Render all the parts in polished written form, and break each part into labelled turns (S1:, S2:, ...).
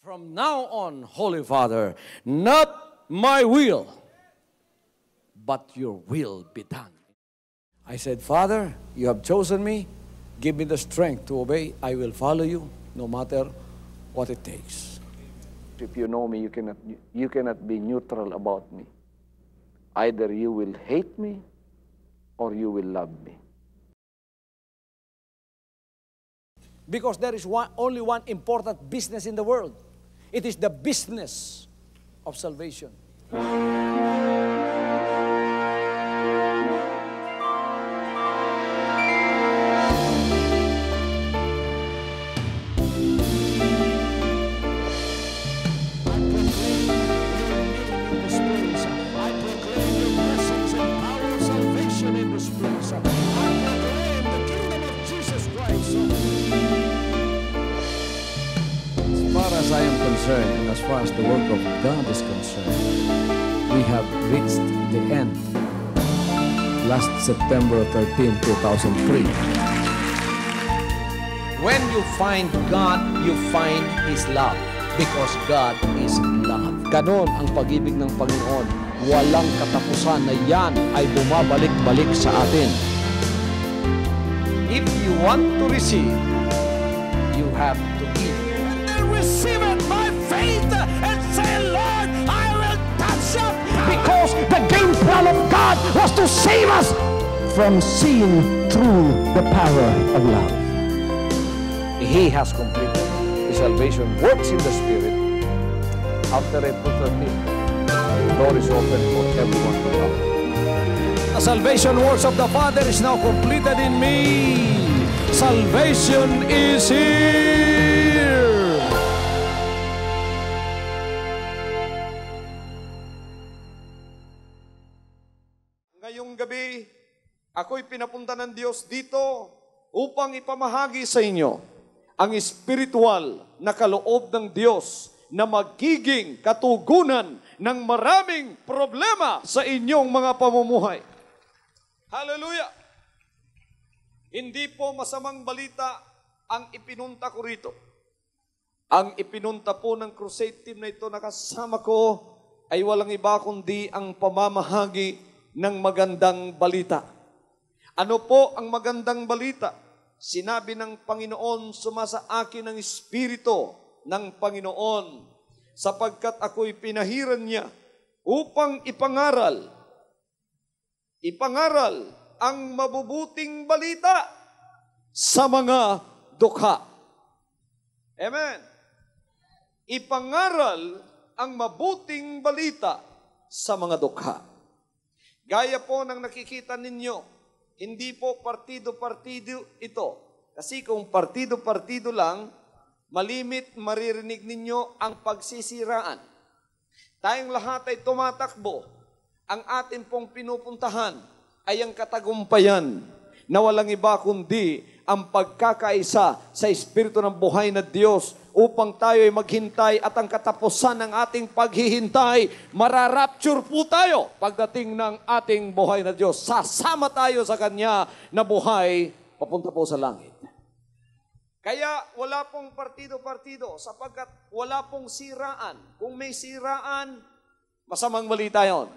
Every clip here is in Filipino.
S1: From now on, Holy Father, not my will, but your will be done. I said, Father, you have chosen me. Give me the strength to obey. I will follow you no matter what it takes.
S2: If you know me, you cannot be neutral about me. Either you will hate me or you will love me.
S1: Because there is only one important business in the world. It is the business of salvation. As I am concerned, and as far as the work of God is concerned, we have reached the end. Last September 13, 2003. When you find God, you find His love. Because God is love. Ganon ang pag-ibig ng Panginoon. Walang katapusan na yan ay bumabalik-balik sa atin. If you want to receive, you have to give. Receive it by faith and say, Lord, I will touch up. Because the game plan of God was to save us from seeing through the power of love. He has completed His salvation works in the Spirit. After April 13th, the door is open for everyone to come. The salvation works of the Father is now completed in me. Salvation is here.
S3: Ngayong gabi, ako'y pinapunta ng Diyos dito upang ipamahagi sa inyo ang espiritual na kaloob ng Diyos na magiging katugunan ng maraming problema sa inyong mga pamumuhay. Hallelujah! Hindi po masamang balita ang ipinunta ko rito. Ang ipinunta po ng crusade team na ito na kasama ko ay walang iba kundi ang pamamahagi ng magandang balita. Ano po ang magandang balita? Sinabi ng Panginoon, sumasa akin ang Espiritu ng Panginoon, sapagkat ako'y pinahiran niya upang ipangaral ang mabubuting balita sa mga dukha. Amen. Ipangaral ang mabuting balita sa mga dukha. Gaya po ng nakikita ninyo, hindi po partido-partido ito. Kasi kung partido-partido lang, malimit maririnig ninyo ang pagsisiraan. Tayong lahat ay tumatakbo. Ang atin pong pinupuntahan ay ang katagumpayan na walang iba kundi ang pagkakaisa sa Espiritu ng buhay na Diyos upang tayo ay maghintay at ang katapusan ng ating paghihintay, mararapture po tayo pagdating ng ating buhay na Diyos. Sasama tayo sa Kanya na buhay papunta po sa langit. Kaya wala pong partido-partido sapagkat wala pong siraan. Kung may siraan, masamang balita yon.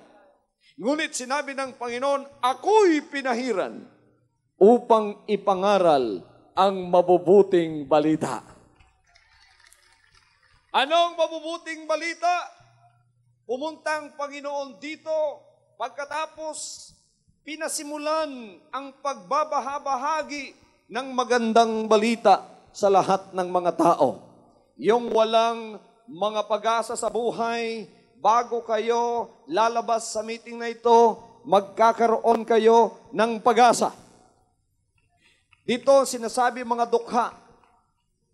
S3: Ngunit sinabi ng Panginoon, ako'y pinahiran upang ipangaral ang mabubuting balita. Anong mabubuting balita? Pumuntang Panginoon dito pagkatapos pinasimulan ang pagbabahabahagi ng magandang balita sa lahat ng mga tao. Yung walang mga pag-asa sa buhay, bago kayo lalabas sa meeting na ito, magkakaroon kayo ng pag-asa. Dito sinasabi mga dukha,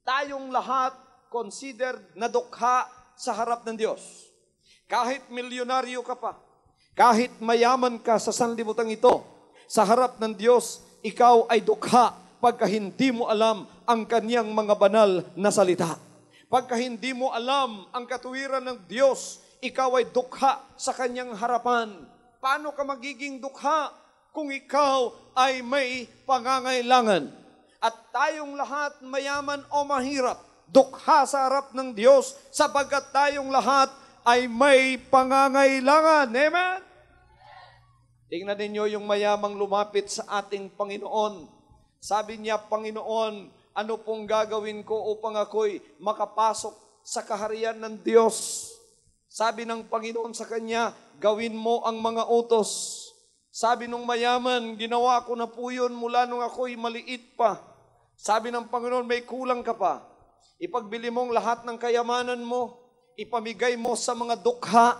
S3: tayong lahat considered na dukha sa harap ng Diyos. Kahit milyonaryo ka pa, kahit mayaman ka sa sanlibutan ito, sa harap ng Diyos, ikaw ay dukha pagka hindi mo alam ang Kanyang mga banal na salita. Pagka hindi mo alam ang katuwiran ng Diyos, ikaw ay dukha sa Kanyang harapan. Paano ka magiging dukha kung ikaw ay may pangangailangan? At tayong lahat, mayaman o mahirap, dukha sa harap ng Diyos sapagkat tayong lahat ay may pangangailangan. Amen? Tingnan ninyo yung mayamang lumapit sa ating Panginoon. Sabi niya, Panginoon, ano pong gagawin ko upang ako'y makapasok sa kaharian ng Diyos? Sabi ng Panginoon sa kanya, gawin mo ang mga utos. Sabi nung mayaman, ginawa ko na po yun mula nung ako'y maliit pa. Sabi ng Panginoon, may kulang ka pa. Ipagbili mong lahat ng kayamanan mo, ipamigay mo sa mga dukha,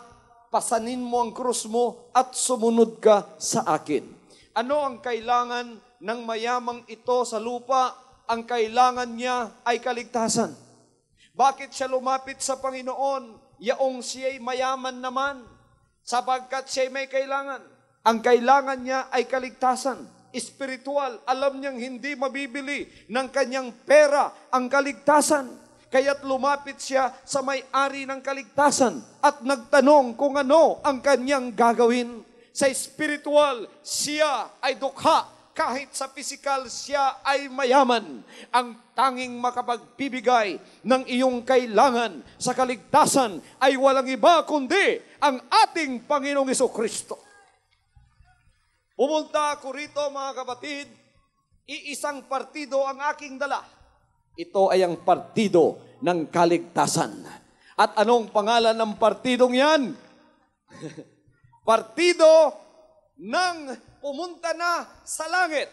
S3: pasanin mo ang krus mo, at sumunod ka sa akin. Ano ang kailangan ng mayamang ito sa lupa? Ang kailangan niya ay kaligtasan. Bakit siya lumapit sa Panginoon? Yaong siya'y mayaman naman, sapagkat siya'y may kailangan. Ang kailangan niya ay kaligtasan. Espiritual, alam niyang hindi mabibili ng kanyang pera ang kaligtasan. Kaya't lumapit siya sa may-ari ng kaligtasan at nagtanong kung ano ang kanyang gagawin. Sa espiritual, siya ay dukha. Kahit sa pisikal, siya ay mayaman. Ang tanging makapagbibigay ng iyong kailangan sa kaligtasan ay walang iba kundi ang ating Panginoong Jesucristo. Pumunta ako rito, mga kapatid, iisang partido ang aking dala. Ito ay ang partido ng kaligtasan. At anong pangalan ng partidong yan? Partido ng pumunta na sa langit.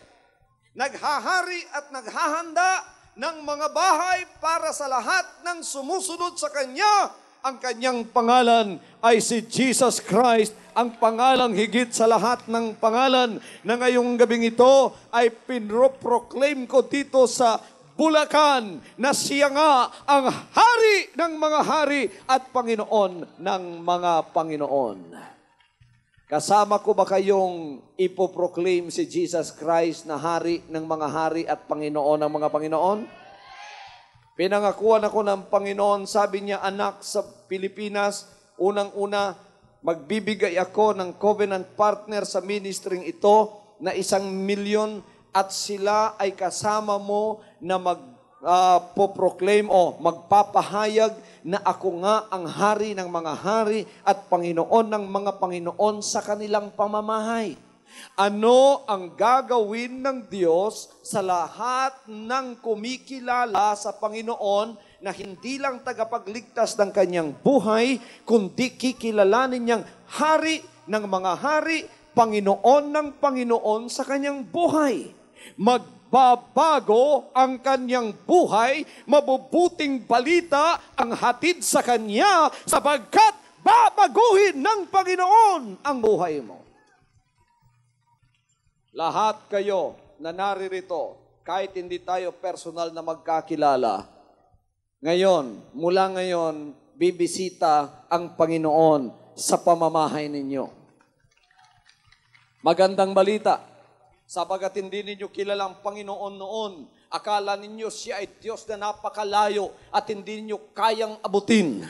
S3: Naghahari at naghahanda ng mga bahay para sa lahat ng sumusunod sa Kanya. Ang Kanyang pangalan ay si Jesus Christ, ang pangalang higit sa lahat ng pangalan na ngayong gabing ito ay pinroproclaim ko dito sa Bulacan na siya nga ang hari ng mga hari at Panginoon ng mga Panginoon. Kasama ko ba kayong ipoproclaim si Jesus Christ na hari ng mga hari at Panginoon ng mga Panginoon? Pinangakuan ako ng Panginoon, sabi niya, anak, sa Pilipinas, unang-una, magbibigay ako ng covenant partner sa ministering ito na 1 milyon at sila ay kasama mo na magpo-proclaim o magpapahayag na ako nga ang hari ng mga hari at Panginoon ng mga Panginoon sa kanilang pamamahay. Ano ang gagawin ng Diyos sa lahat ng kumikilala sa Panginoon na hindi lang tagapagligtas ng kanyang buhay, kundi kikilalanin niyang hari ng mga hari, Panginoon ng Panginoon sa kanyang buhay. Magbabago ang kanyang buhay, mabubuting balita ang hatid sa kanya sapagkat babaguhin ng Panginoon ang buhay mo. Lahat kayo na naririto, kahit hindi tayo personal na magkakilala, ngayon, mula ngayon, bibisita ang Panginoon sa pamamahay ninyo. Magandang balita, sapagkat hindi ninyo kilala ang Panginoon noon, akala ninyo siya ay Diyos na napakalayo at hindi ninyo kayang abutin.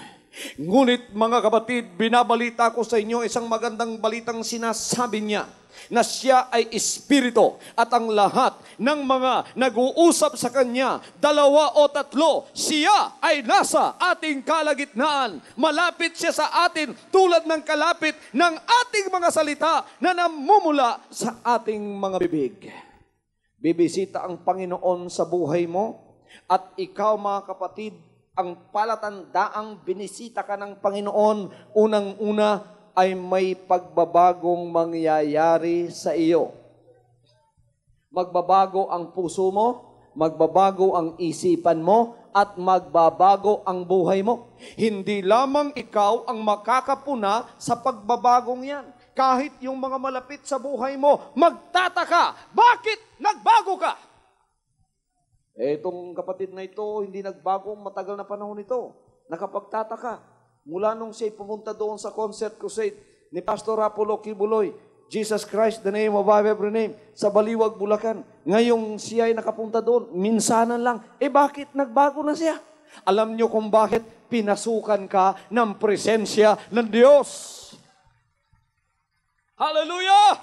S3: Ngunit mga kapatid, binabalita ko sa inyo isang magandang balitang sinasabi niya, na siya ay Espiritu at ang lahat ng mga nag-uusap sa Kanya, 2 o 3, siya ay nasa ating kalagitnaan. Malapit siya sa atin tulad ng kalapit ng ating mga salita na namumula sa ating mga bibig. Bibisita ang Panginoon sa buhay mo at ikaw mga kapatid, ang palatandaang binisita ka ng Panginoon, unang-una ay may pagbabagong mangyayari sa iyo. Magbabago ang puso mo, magbabago ang isipan mo, at magbabago ang buhay mo. Hindi lamang ikaw ang makakapuna sa pagbabagong yan. Kahit yung mga malapit sa buhay mo, magtataka, bakit nagbago ka? Itong kapatid na ito, hindi nagbago matagal na panahon ito. Nakapagtataka. Mula nung siya pumunta doon sa concert crusade ni Pastor Apollo Kibuloy, Jesus Christ, the name above every name, sa Baliwag, Bulacan. Ngayong siya ay nakapunta doon, minsanan lang. Bakit nagbago na siya? Alam niyo kung bakit? Pinasukan ka ng presensya ng Diyos. Hallelujah!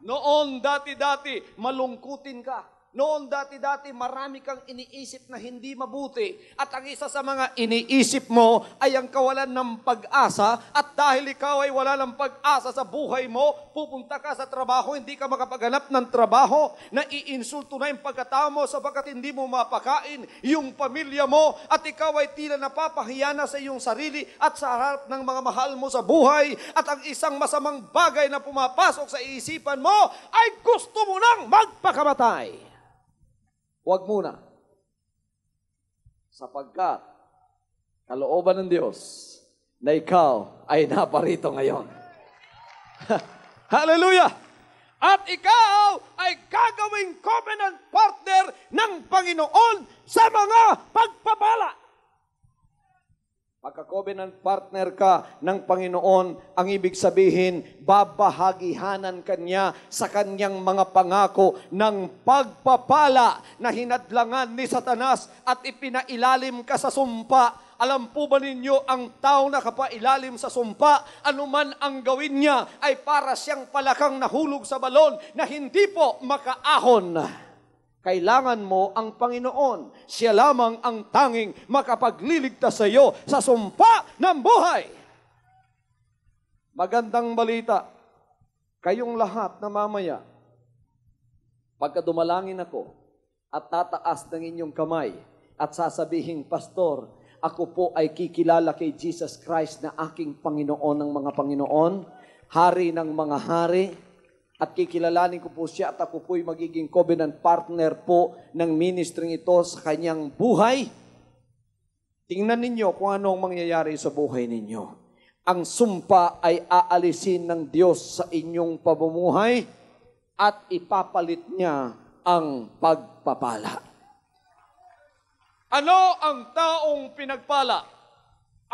S3: Noon, dati-dati, malungkutin ka. Noon dati-dati marami kang iniisip na hindi mabuti at ang isa sa mga iniisip mo ay ang kawalan ng pag-asa at dahil ikaw ay wala ng pag-asa sa buhay mo, pupunta ka sa trabaho, hindi ka makapaghanap ng trabaho, naiinsulto na yung pagkatao mo sapagkat hindi mo mapakain yung pamilya mo at ikaw ay tila napapahiya na sa iyong sarili at sa harap ng mga mahal mo sa buhay at ang isang masamang bagay na pumapasok sa isipan mo ay gusto mo nang magpakamatay. Huwag muna. Sapagkat kalooban ng Diyos na ikaw ay naparito ngayon. Hallelujah! At ikaw ay gagawing covenant partner ng Panginoon sa mga pagpapala. Pagka-covenant partner ka ng Panginoon, ang ibig sabihin, babahagihanan kanya sa kanyang mga pangako ng pagpapala na hinadlangan ni Satanas at ipinailalim ka sa sumpa. Alam po ba ninyo, ang tao na kapailalim sa sumpa, anuman ang gawin niya ay para siyang palakang nahulog sa balon na hindi po makaahon. Kailangan mo ang Panginoon. Siya lamang ang tanging makapagliligtas sa iyo sa sumpa ng buhay. Magandang balita. Kayong lahat na mamaya, pagka dumalangin ako at tataas ng inyong kamay at sasabihin, Pastor, ako po ay kikilala kay Jesus Christ na aking Panginoon ng mga Panginoon, Hari ng mga hari, at kikilalanin ko po siya at ako po'y magiging covenant partner po ng ministry ito sa kanyang buhay. Tingnan ninyo kung ano ang mangyayari sa buhay ninyo. Ang sumpa ay aalisin ng Diyos sa inyong pamumuhay at ipapalit niya ang pagpapala. Ano ang taong pinagpala?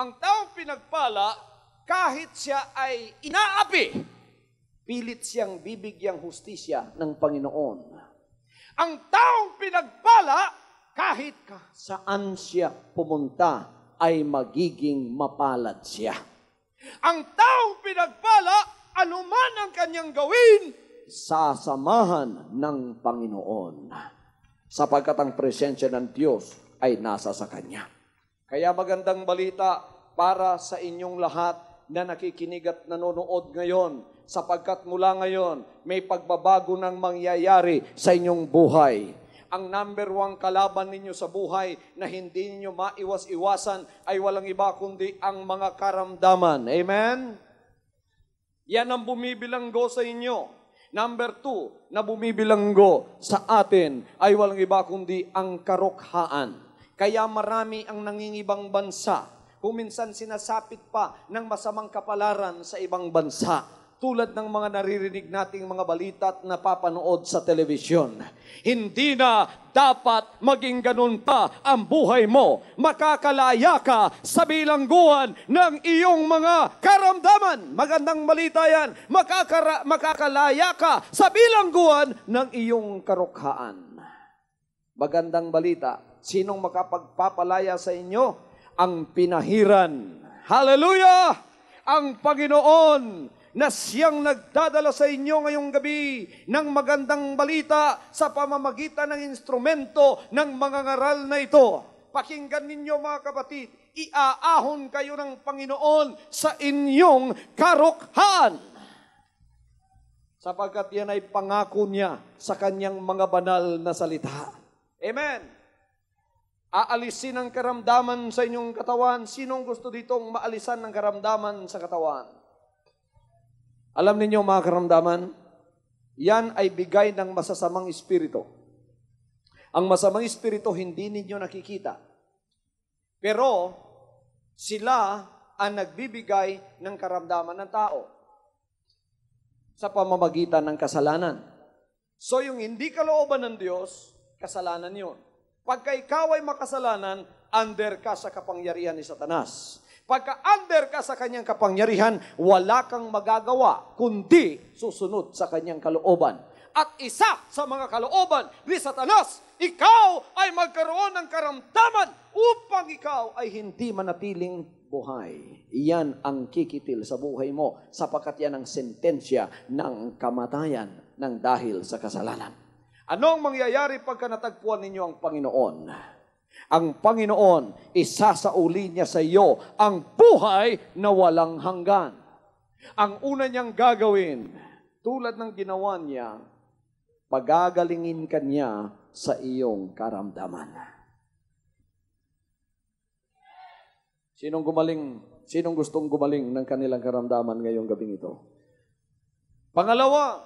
S3: Ang taong pinagpala, kahit siya ay inaapi, pilit siyang bibigyang hustisya ng Panginoon. Ang taong pinagpala, kahit saan siya pumunta, ay magiging mapalad siya. Ang taong pinagpala, anuman ang kanyang gawin, sasamahan ng Panginoon. Sapagkat ang presensya ng Diyos ay nasa sa kanya. Kaya magandang balita para sa inyong lahat na nakikinig at nanonood ngayon, sapagkat mula ngayon, may pagbabago ng mangyayari sa inyong buhay. Ang number 1 kalaban ninyo sa buhay na hindi ninyo maiwas-iwasan ay walang iba kundi ang mga karamdaman. Amen? Yan ang bumibilanggo sa inyo. Number 2 na bumibilanggo sa atin ay walang iba kundi ang karukhaan. Kaya marami ang nangingibang bansa. Kung minsan sinasapit pa ng masamang kapalaran sa ibang bansa. Tulad ng mga naririnig nating mga balita at napapanood sa telebisyon. Hindi na dapat maging ganun pa ang buhay mo. Makakalaya ka sa bilangguan ng iyong mga karamdaman. Magandang balita yan. Makakalaya ka sa bilangguan ng iyong karukhaan. Magandang balita. Sinong makapagpapalaya sa inyo? Ang pinahiran. Hallelujah! Ang Panginoon na siyang nagdadala sa inyo ngayong gabi ng magandang balita sa pamamagitan ng instrumento ng mga ngaral na ito. Pakinggan ninyo mga kapatid, iaahon kayo ng Panginoon sa inyong karukhaan. Sapagkat yan ay pangako niya sa kanyang mga banal na salita. Amen. Aalisin ang karamdaman sa inyong katawan. Sinong gusto ditong maalisan ng karamdaman sa katawan? Alam ninyo mga karamdaman, yan ay bigay ng masasamang espiritu. Ang masamang espiritu hindi ninyo nakikita. Pero sila ang nagbibigay ng karamdaman ng tao sa pamamagitan ng kasalanan. So yung hindi kalooban ng Diyos, kasalanan yun. Pagka ikaw ay makasalanan, under ka sa kapangyarihan ni Satanas. Pagka under ka sa kanyang kapangyarihan, wala kang magagawa, kundi susunod sa kanyang kalooban. At isa sa mga kalooban ni Satanas, ikaw ay magkaroon ng karamdaman upang ikaw ay hindi manatiling buhay. Iyan ang kikitil sa buhay mo, sapagkat yan ang sentensya ng kamatayan ng dahil sa kasalanan. Ano ang mangyayari pagka natagpuan ninyo ang Panginoon? Ang Panginoon, isasauli niya sa iyo ang buhay na walang hanggan. Ang una niyang gagawin, tulad ng ginawa niya, pagagalingin ka niya sa iyong karamdaman. Sinong gustong gumaling ng kanilang karamdaman ngayong gabing ito? Pangalawa,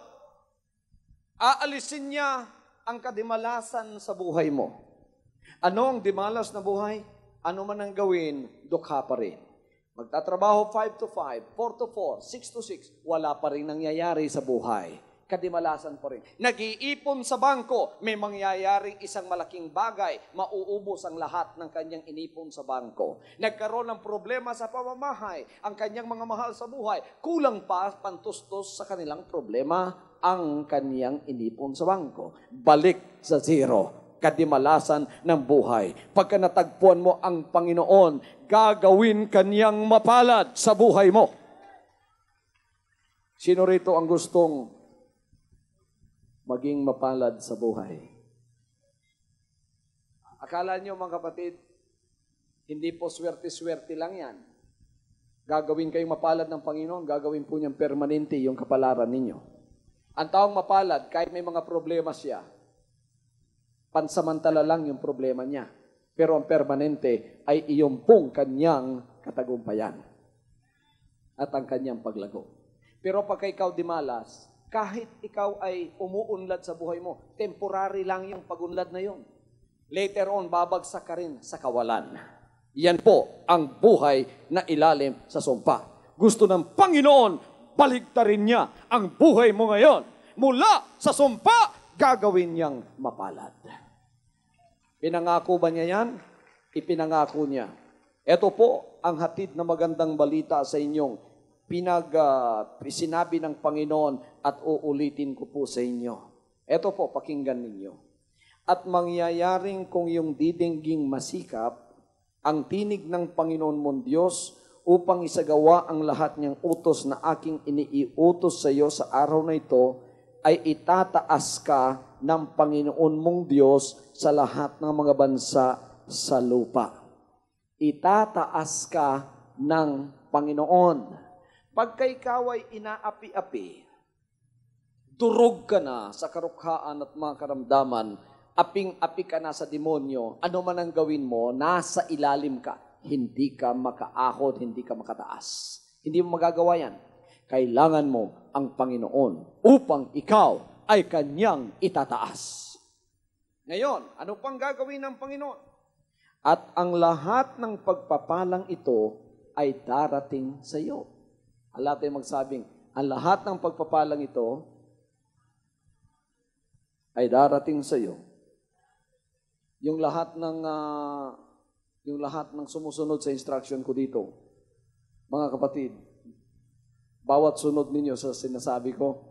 S3: aalisin niya ang kadimalasan sa buhay mo. Ano ang dimalas na buhay? Ano man ang gawin, dukha pa rin. Magtatrabaho 5 to 5, 4 to 4, 6 to 6, wala pa rin nangyayari sa buhay. Kadimalasan pa rin. Nag-iipon sa bangko, may mangyayaring isang malaking bagay, mauubos ang lahat ng kanyang inipon sa bangko. Nagkaroon ng problema sa pamamahay, ang kanyang mga mahal sa buhay, kulang pa pantustos sa kanilang problema ang kanyang inipon sa bangko. Balik sa zero. Kadimalasan ng buhay. Pagka natagpuan mo ang Panginoon, gagawin kanyang mapalad sa buhay mo. Sino rito ang gustong maging mapalad sa buhay? Akala nyo mga kapatid, hindi po swerte-swerte lang yan. Gagawin kayong mapalad ng Panginoon, gagawin po niyang permanente yung kapalaran ninyo. Ang taong mapalad, kahit may mga problema siya, pansamantala lang yung problema niya. Pero ang permanente ay iyong pong kanyang katagumpayan at ang kanyang paglago. Pero pagka ikaw dimalas, kahit ikaw ay umuunlad sa buhay mo, temporary lang yung pagunlad na yun. Later on, babagsak ka rin sa kawalan. Yan po ang buhay na ilalim sa sumpa. Gusto ng Panginoon, baligtarin niya ang buhay mo ngayon. Mula sa sumpa, gagawin niyang mapalad. Pinangako ba niya yan? Ipinangako niya. Ito po ang hatid na magandang balita sa inyong sinabi ng Panginoon at uulitin ko po sa inyo. Ito po, pakinggan ninyo. At mangyayaring kung yung didingging masikap, ang tinig ng Panginoon mong Diyos upang isagawa ang lahat niyang utos na aking iniiutos sa iyo sa araw na ito, ay itataas ka ng Panginoon mong Diyos sa lahat ng mga bansa sa lupa. Itataas ka ng Panginoon. Pagka ikaw ay inaapi-api, durog ka na sa karukhaan at mga karamdaman, aping-api ka na sa demonyo, ano man ang gawin mo, nasa ilalim ka. Hindi ka makaahon, hindi ka makataas. Hindi mo magagawa yan. Kailangan mo ang Panginoon upang ikaw ay kanyang itataas. Ngayon, ano pang gagawin ng Panginoon? At ang lahat ng pagpapalang ito ay darating sa iyo. Ala tayo magsabing, ang lahat ng pagpapalang ito ay darating sa iyo. Yung lahat ng sumusunod sa instruction ko dito, mga kapatid, bawat sunod ninyo sa sinasabi ko,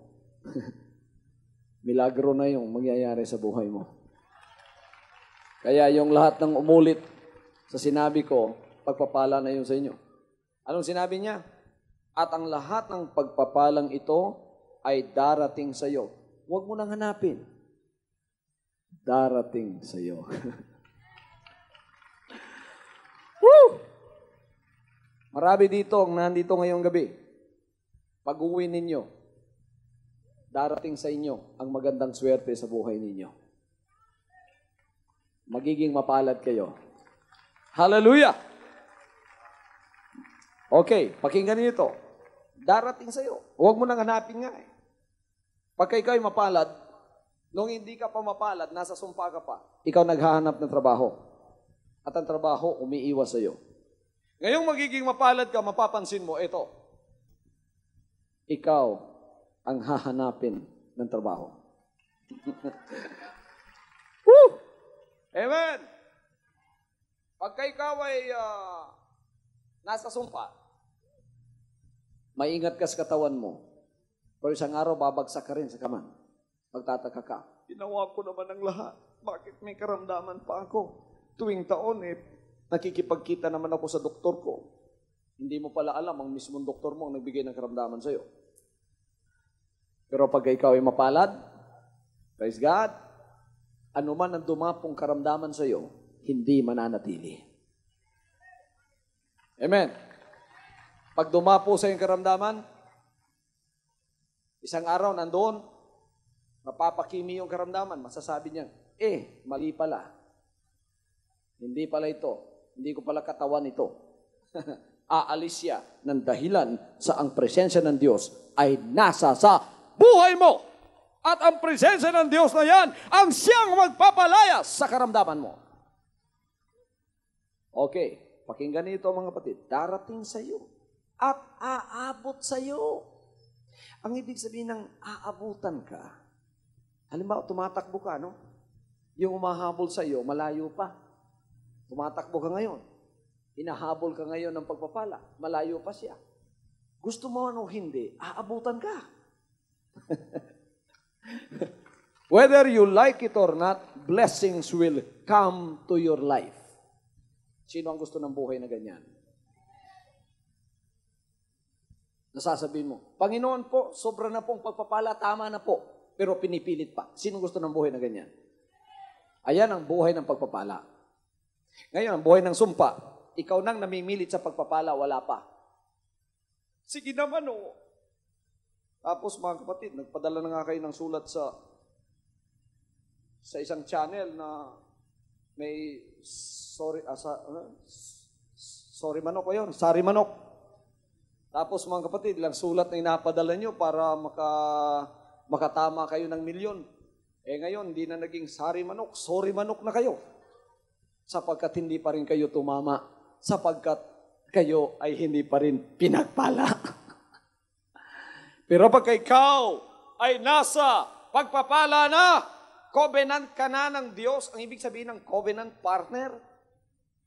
S3: milagro na yung mangyayari sa buhay mo. Kaya yung lahat ng umulit sa sinabi ko, pagpapala na yun sa inyo. Anong sinabi niya? At ang lahat ng pagpapalang ito ay darating sa iyo. Huwag mo nang hanapin. Darating sa iyo. Woo! Marami dito ang nandito ngayong gabi. Pag-uwi ninyo, darating sa inyo ang magandang swerte sa buhay ninyo. Magiging mapalad kayo. Hallelujah! Okay, pakinggan niyo ito. Darating sa iyo. Huwag mo nang hanapin nga eh. Pagka ikaw ay mapalad, nung hindi ka pa mapalad, nasa sumpa ka pa, ikaw naghahanap ng trabaho. At ang trabaho, umiiwas sa iyo. Ngayong magiging mapalad ka, mapapansin mo, ito. Ikaw ang hahanapin ng trabaho. Woo! Amen! Pagka ikaw ay nasa sumpa, maingat ka sa katawan mo. Pero isang araw, babagsak ka rin sa kaman. Magtataka ka. Ginawa ko naman ang lahat. Bakit may karamdaman pa ako? Tuwing taon, nakikipagkita naman ako sa doktor ko. Hindi mo pala alam, ang mismong doktor mo ang nagbigay ng karamdaman sa'yo. Pero pag ikaw ay mapalad, praise God,
S1: anuman ang dumapong karamdaman sa iyo, hindi mananatili. Amen. Pag dumapo sa iyong karamdaman, isang araw nandoon, mapapakimi yung karamdaman, masasabi niya, mali pala. Hindi pala ito. Hindi ko pala katawan ito. Aalis siya ng dahilan sa ang presensya ng Diyos ay nasa sa buhay mo. At ang presensya ng Diyos na yan, ang siyang magpapalayas sa karamdaman mo. Okay, pakinggan nito mga kapatid. Darating sa iyo at aabot sa iyo. Ang ibig sabihin ng aabutan ka, halimbawa tumatakbo ka, no? Yung umahabol sa iyo, malayo pa. Tumatakbo ka ngayon. Hinahabol ka ngayon ng pagpapala. Malayo pa siya. Gusto mo ano hindi, aabutan ka. Whether you like it or not, blessings will come to your life. Sino ang gusto ng buhay na ganyan? Nasasabihin mo, Panginoon po, sobra na pong pagpapala, tama na po. Pero pinipilit pa. Sino gusto ng buhay na ganyan? Ayan ang buhay ng pagpapala. Ngayon, ang buhay ng sumpa, ikaw nang namimilit sa pagpapala, wala pa. Sige naman, oh. Tapos mga kapatid, nagpadala na nga kayo ng sulat sa isang channel na may sorry manok o yun, sari manok. Tapos mga kapatid, lang sulat na inapadala nyo para makatama kayo ng milyon. Ngayon, hindi na naging sari manok, sorry manok na kayo. Sapagkat hindi pa rin kayo tumama. Sapagkat kayo ay hindi pa rin pinagpala. Pero pag ikaw ay nasa pagpapala na, covenant ka na ng Diyos, ang ibig sabihin ng covenant partner,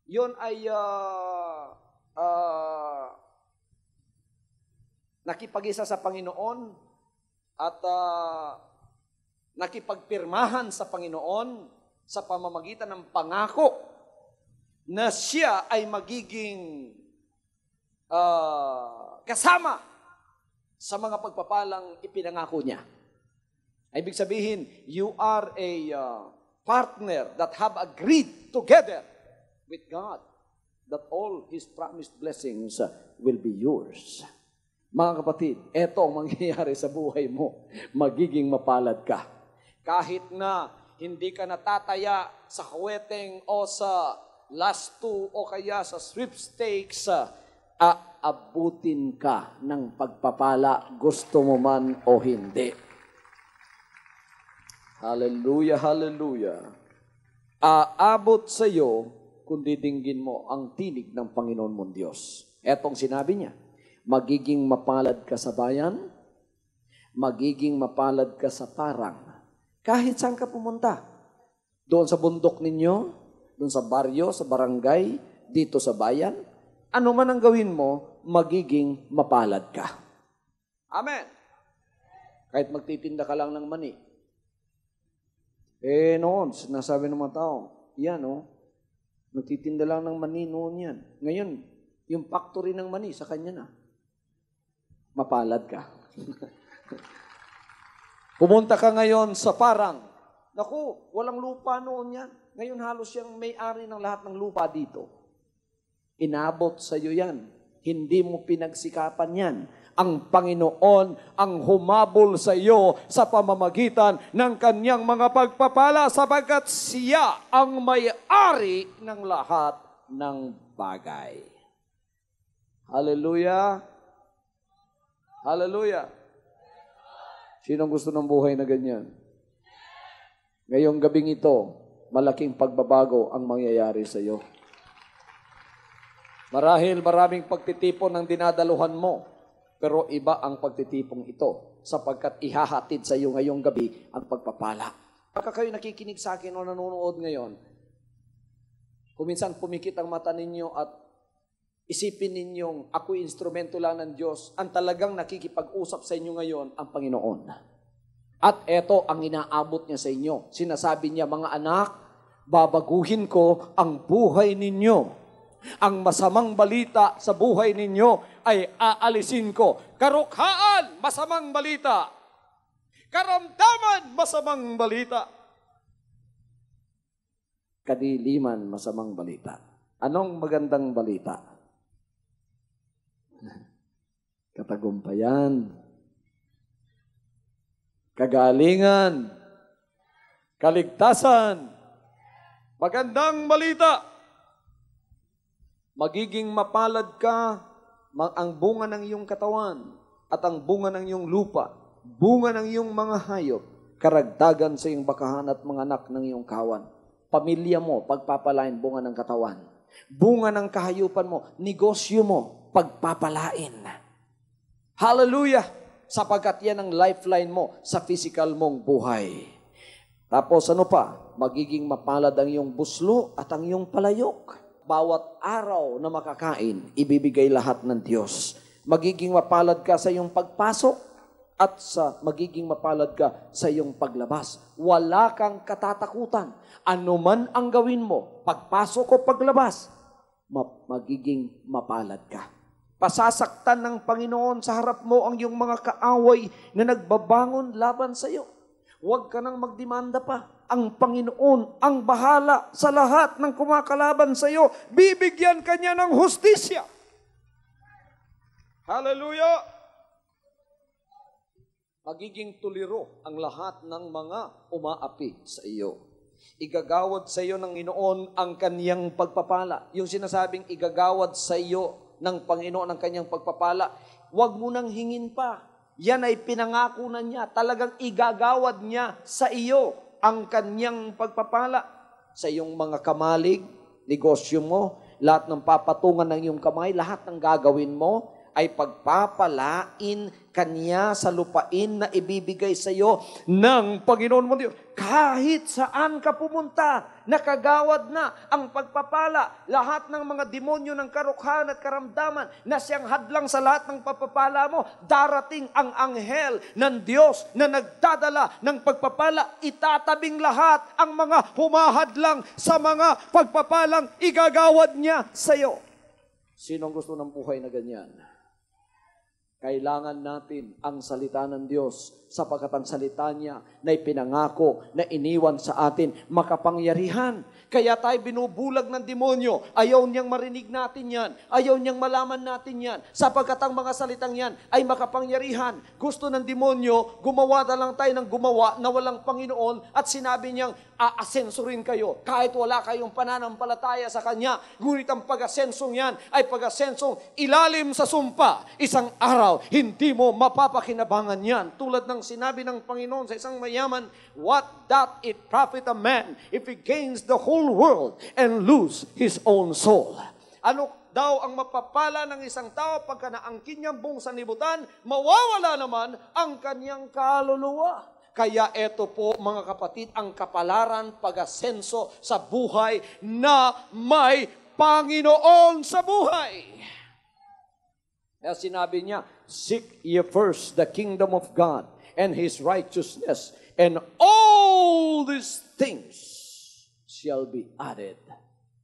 S1: yun ay nakipag-isa sa Panginoon at nakipagpirmahan sa Panginoon sa pamamagitan ng pangako na siya ay magiging kasama sa mga pagpapalang ipinangako niya. Ibig sabihin, you are a partner that have agreed together with God that all His promised blessings will be yours. Mga kapatid, eto ang mangyayari sa buhay mo. Magiging mapalad ka. Kahit na hindi ka natataya sa huweteng o sa last two o kaya sa sweepstakes, aabutin ka ng pagpapala, gusto mo man o hindi. Hallelujah, hallelujah. Aabot sa iyo kung didinggin mo ang tinig ng Panginoon mong Diyos. Etong sinabi niya, magiging mapalad ka sa bayan, magiging mapalad ka sa parang. Kahit saan ka pumunta, doon sa bundok ninyo, doon sa baryo, sa barangay, dito sa bayan, ano man ang gawin mo, magiging mapalad ka. Amen. Kahit magtitinda ka lang ng mani. Noon, sinasabi ng mga tao, yan nagtitinda lang ng mani noon yan. Ngayon, yung factory ng mani, sa kanya na. Mapalad ka. Pumunta ka ngayon sa parang, naku, walang lupa noon yan. Ngayon halos siyang may-ari ng lahat ng lupa dito. Inabot sa iyo yan. Hindi mo pinagsikapan yan. Ang Panginoon ang humabol sa iyo sa pamamagitan ng kanyang mga pagpapala sapagkat siya ang may-ari ng lahat ng bagay. Hallelujah! Hallelujah! Sinong gusto ng buhay na ganyan? Ngayong gabing ito, malaking pagbabago ang mangyayari sa iyo. Marahil maraming pagtitipon ang dinadaluhan mo, pero iba ang pagtitipong ito sapagkat ihahatid sa iyo ngayong gabi ang pagpapala. Baka kayo nakikinig sa akin o nanonood ngayon, kuminsan pumikit ang mata ninyo at isipin ninyong ako'y instrumento lang ng Diyos. Ang talagang nakikipag-usap sa inyo ngayon ang Panginoon. At eto ang inaabot niya sa inyo. Sinasabi niya, mga anak, babaguhin ko ang buhay ninyo. Ang masamang balita sa buhay ninyo ay aalisin ko. Karukhaan, masamang balita. Karamdaman, masamang balita.
S2: kadiliman, masamang balita. Anong magandang balita? Katagumpayan, kagalingan, kaligtasan,
S3: Magandang balita. Magiging mapalad ka ang bunga ng iyong katawan at ang bunga ng iyong lupa, bunga ng iyong mga hayop, karagdagan sa iyong bakahan at mga anak ng iyong kawan. Pamilya mo, pagpapalain, bunga ng katawan. Bunga ng kahayupan mo, negosyo mo, pagpapalain. Hallelujah! Sapagkat yan ang lifeline mo sa physical mong buhay. Tapos ano pa? Magiging mapalad ang iyong buslo at ang iyong palayok. Bawat araw na makakain, ibibigay lahat ng Diyos. Magiging mapalad ka sa iyong pagpasok at magiging mapalad ka sa iyong paglabas. Wala kang katatakutan. Ano man ang gawin mo, pagpasok o paglabas, magiging mapalad ka. Pasasaktan ng Panginoon sa harap mo ang iyong mga kaaway na nagbabangon laban sa iyo. Huwag ka nang magdemanda pa. Ang Panginoon ang bahala sa lahat ng kumakalaban sa iyo. Bibigyan ka niya ng hustisya. Hallelujah! Magiging tuliro ang lahat ng mga umaapi sa iyo. Igagawad sa iyo ng Panginoon ang kaniyang pagpapala. Yung sinasabing igagawad sa iyo ng Panginoon ang kaniyang pagpapala, huwag mo nang hingin pa. Yan ay pinangako na niya. Talagang igagawad niya sa iyo ang kanyang pagpapala. Sa iyong mga kamalig, negosyo mo, lahat ng papatungan ng iyong kamay, lahat ng gagawin mo, ay pagpapalain kanya sa lupain na ibibigay sa iyo ng Panginoon mo Diyos. Kahit saan ka pumunta, nakagawad na ang pagpapala. Lahat ng mga demonyo ng karukhan at karamdaman na siyang hadlang sa lahat ng pagpapala mo, darating ang anghel ng Diyos na nagdadala ng pagpapala. Itatabing lahat ang mga humahadlang sa mga pagpapalang igagawad niya sa iyo. Sinong gusto ng buhay na ganyan? Kailangan natin ang salita ng Diyos sapagkat ang salita niya na ipinangako na iniwan sa atin makapangyarihan. Kaya tayo binubulag ng demonyo. Ayaw niyang marinig natin yan. Ayaw niyang malaman natin yan. Sapagkat ang mga salitang yan ay makapangyarihan. Gusto ng demonyo, gumawa na lang tayo ng gumawa na walang Panginoon at sinabi niyang aasenso rin kayo. Kahit wala kayong pananampalataya sa Kanya. Ngunit ang pag-asensong yan ay pag-asensong ilalim sa sumpa. Isang araw, hindi mo mapapakinabangan yan. Tulad ng sinabi ng Panginoon sa isang mayaman, what doth it profit a man if he gains the whole world and lose his own soul? Ano daw ang mapapala ng isang tao pagka naangkin niyang buong sanlibutan, mawawala naman ang kanyang kaluluwa. Kaya eto po mga kapatid, ang kapalaran pag-asenso sa buhay na may Panginoon sa buhay. Kaya sinabi niya, seek ye first the kingdom of God and His righteousness, and all these things shall be added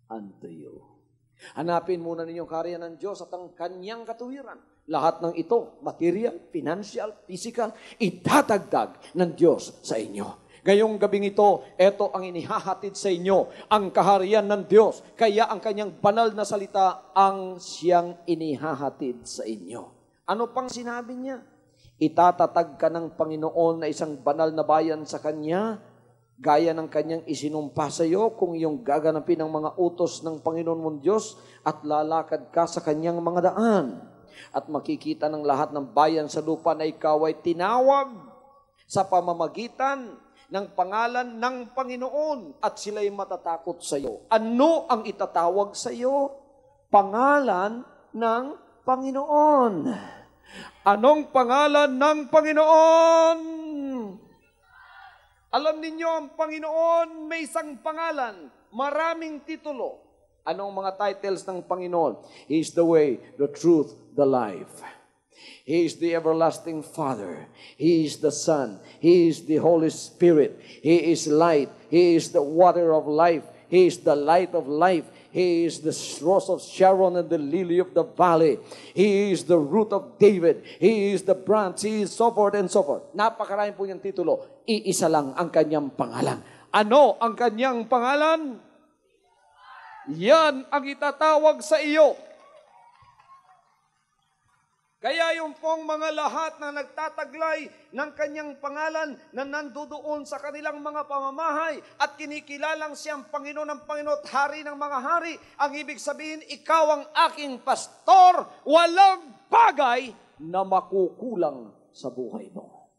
S3: unto you. Hanapin muna ninyong karya ng Diyos at ang Kanyang katuwiran. Lahat ng ito, material, financial, physical, itatagdag ng Diyos sa inyo. Ngayong gabing ito, ito ang inihahatid sa inyo, ang kaharian ng Diyos. Kaya ang Kanyang banal na salita ang siyang inihahatid sa inyo. Ano pang sinabi niya? Itatatag ka ng Panginoon na isang banal na bayan sa Kanya, gaya ng Kanyang isinumpa sa iyo kung iyong gaganapin ang mga utos ng Panginoon mong Diyos at lalakad ka sa Kanyang mga daan. At makikita ng lahat ng bayan sa lupa na ikaw ay tinawag sa pamamagitan ng pangalan ng Panginoon at sila'y matatakot sa iyo. Ano ang itatawag sa iyo? Pangalan ng Panginoon. Anong pangalan ng Panginoon? Alam ninyo, ang Panginoon may isang pangalan, maraming titulo. Anong mga titles ng Panginoon? He is the way, the truth, the life. He is the everlasting Father. He is the Son. He is the Holy Spirit. He is light. He is the water of life. He is the light of life. He is the rose of Sharon and the lily of the valley. He is the root of David. He is the branch. He is so forth and so forth. Napakarami po niyang titulo. Iisa lang ang kanyang pangalan. Ano ang kanyang pangalan? yan ang itatawag sa iyo. Kaya yung pong mga lahat na nagtataglay ng kanyang pangalan na nandoon sa kanilang mga pamamahay at kinikilalang siyang Panginoon ng Panginoon at Hari ng mga hari, ang ibig sabihin, ikaw ang aking pastor, walang bagay na makukulang sa buhay mo.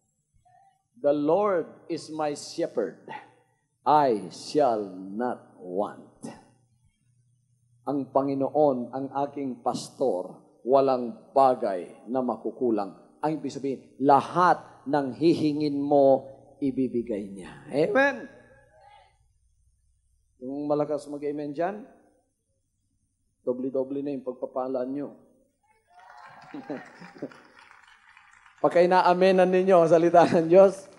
S3: The Lord is my shepherd, I shall not want. Ang Panginoon ang aking pastor, walang bagay na makukulang. Ang ibig sabihin, lahat ng hihingin mo, ibibigay niya. Amen. Yung malakas mag-amen dyan, doble-doble na yung pagpapalaan nyo. Pagka ina-amenan ninyo ang salita ng Diyos,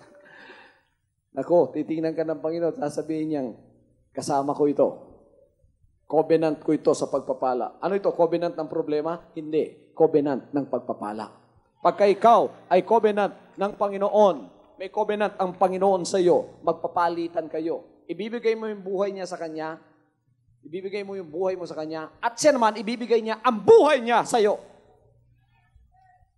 S3: ako, titingnan ka ng Panginoon, sasabihin niyang, kasama ko ito. Covenant ko ito sa pagpapala. Ano ito? Covenant ng problema? Hindi. Covenant ng pagpapala. Pagka ikaw ay covenant ng Panginoon, may covenant ang Panginoon sa iyo, magpapalitan kayo. Ibibigay mo yung buhay niya sa Kanya, ibibigay mo yung buhay mo sa Kanya, at siya naman, ibibigay niya ang buhay niya sa iyo.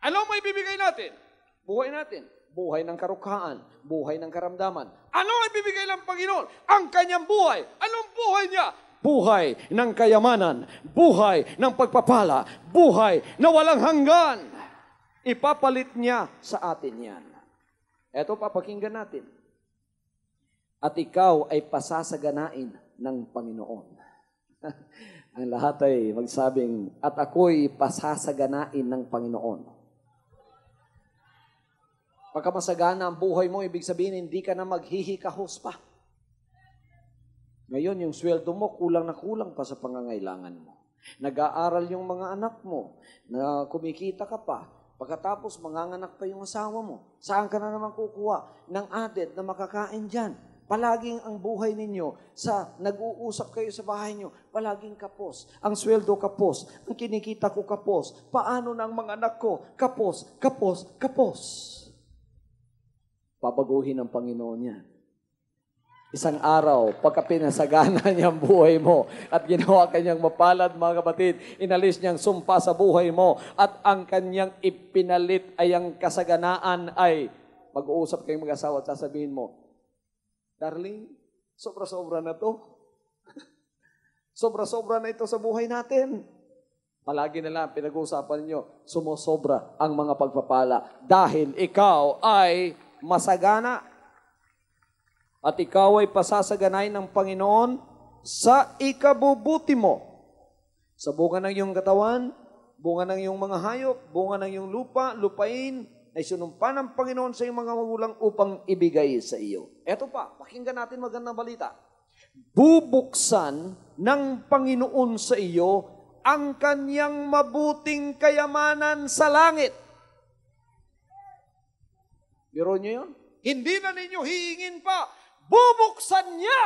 S3: Ano mo ibibigay natin? Buhay natin. Buhay ng karukhaan, buhay ng karamdaman. Ano ang ibibigay ng Panginoon? Ang Kanyang buhay. Anong buhay niya? Buhay ng kayamanan, buhay ng pagpapala, buhay na walang hanggan. Ipapalit niya sa atin yan. Eto, papakinggan natin. At ikaw ay pasasaganain ng Panginoon. Ang lahat ay magsabing, at ako'y pasasaganain ng Panginoon. Pagka masagana ang buhay mo, ibig sabihin, hindi ka na maghihikahos pa. Ngayon, yung sweldo mo, kulang na kulang pa sa pangangailangan mo. Nag-aaral yung mga anak mo, na kumikita ka pa. Pagkatapos, manganganak pa yung asawa mo. Saan ka na naman kukuha ng added na makakain dyan? Palaging ang buhay ninyo, sa nag-uusap kayo sa bahay nyo, palaging kapos. Ang sweldo kapos, ang kinikita ko kapos. Paano ng mga anak ko? Kapos, kapos, kapos. Babaguhin ng Panginoon yan. Isang araw, pagka pinasagana niya ang buhay mo at ginawa kanyang mapalad, mga kapatid, inalis niyang sumpa sa buhay mo at ang kanyang ipinalit ay ang kasaganaan ay mag-uusap kayong mag-asawa at sasabihin mo, darling, sobra-sobra na to. Sobra-sobra na ito sa buhay natin. Palagi na lang pinag-uusapan niyo, sumusobra ang mga pagpapala dahil ikaw ay masagana. At ikaw ay pasasaganain ng Panginoon sa ikabubuti mo. Sa bunga ng iyong katawan, bunga ng iyong mga hayop, bunga ng iyong lupa, lupain, ay sinumpa ng Panginoon sa iyong mga magulang upang ibigay sa iyo. Eto pa, pakinggan natin magandang balita. Bubuksan ng Panginoon sa iyo ang kanyang mabuting kayamanan sa langit. Biro niyo yun? Hindi na ninyo hihingin pa. Bubuksan niya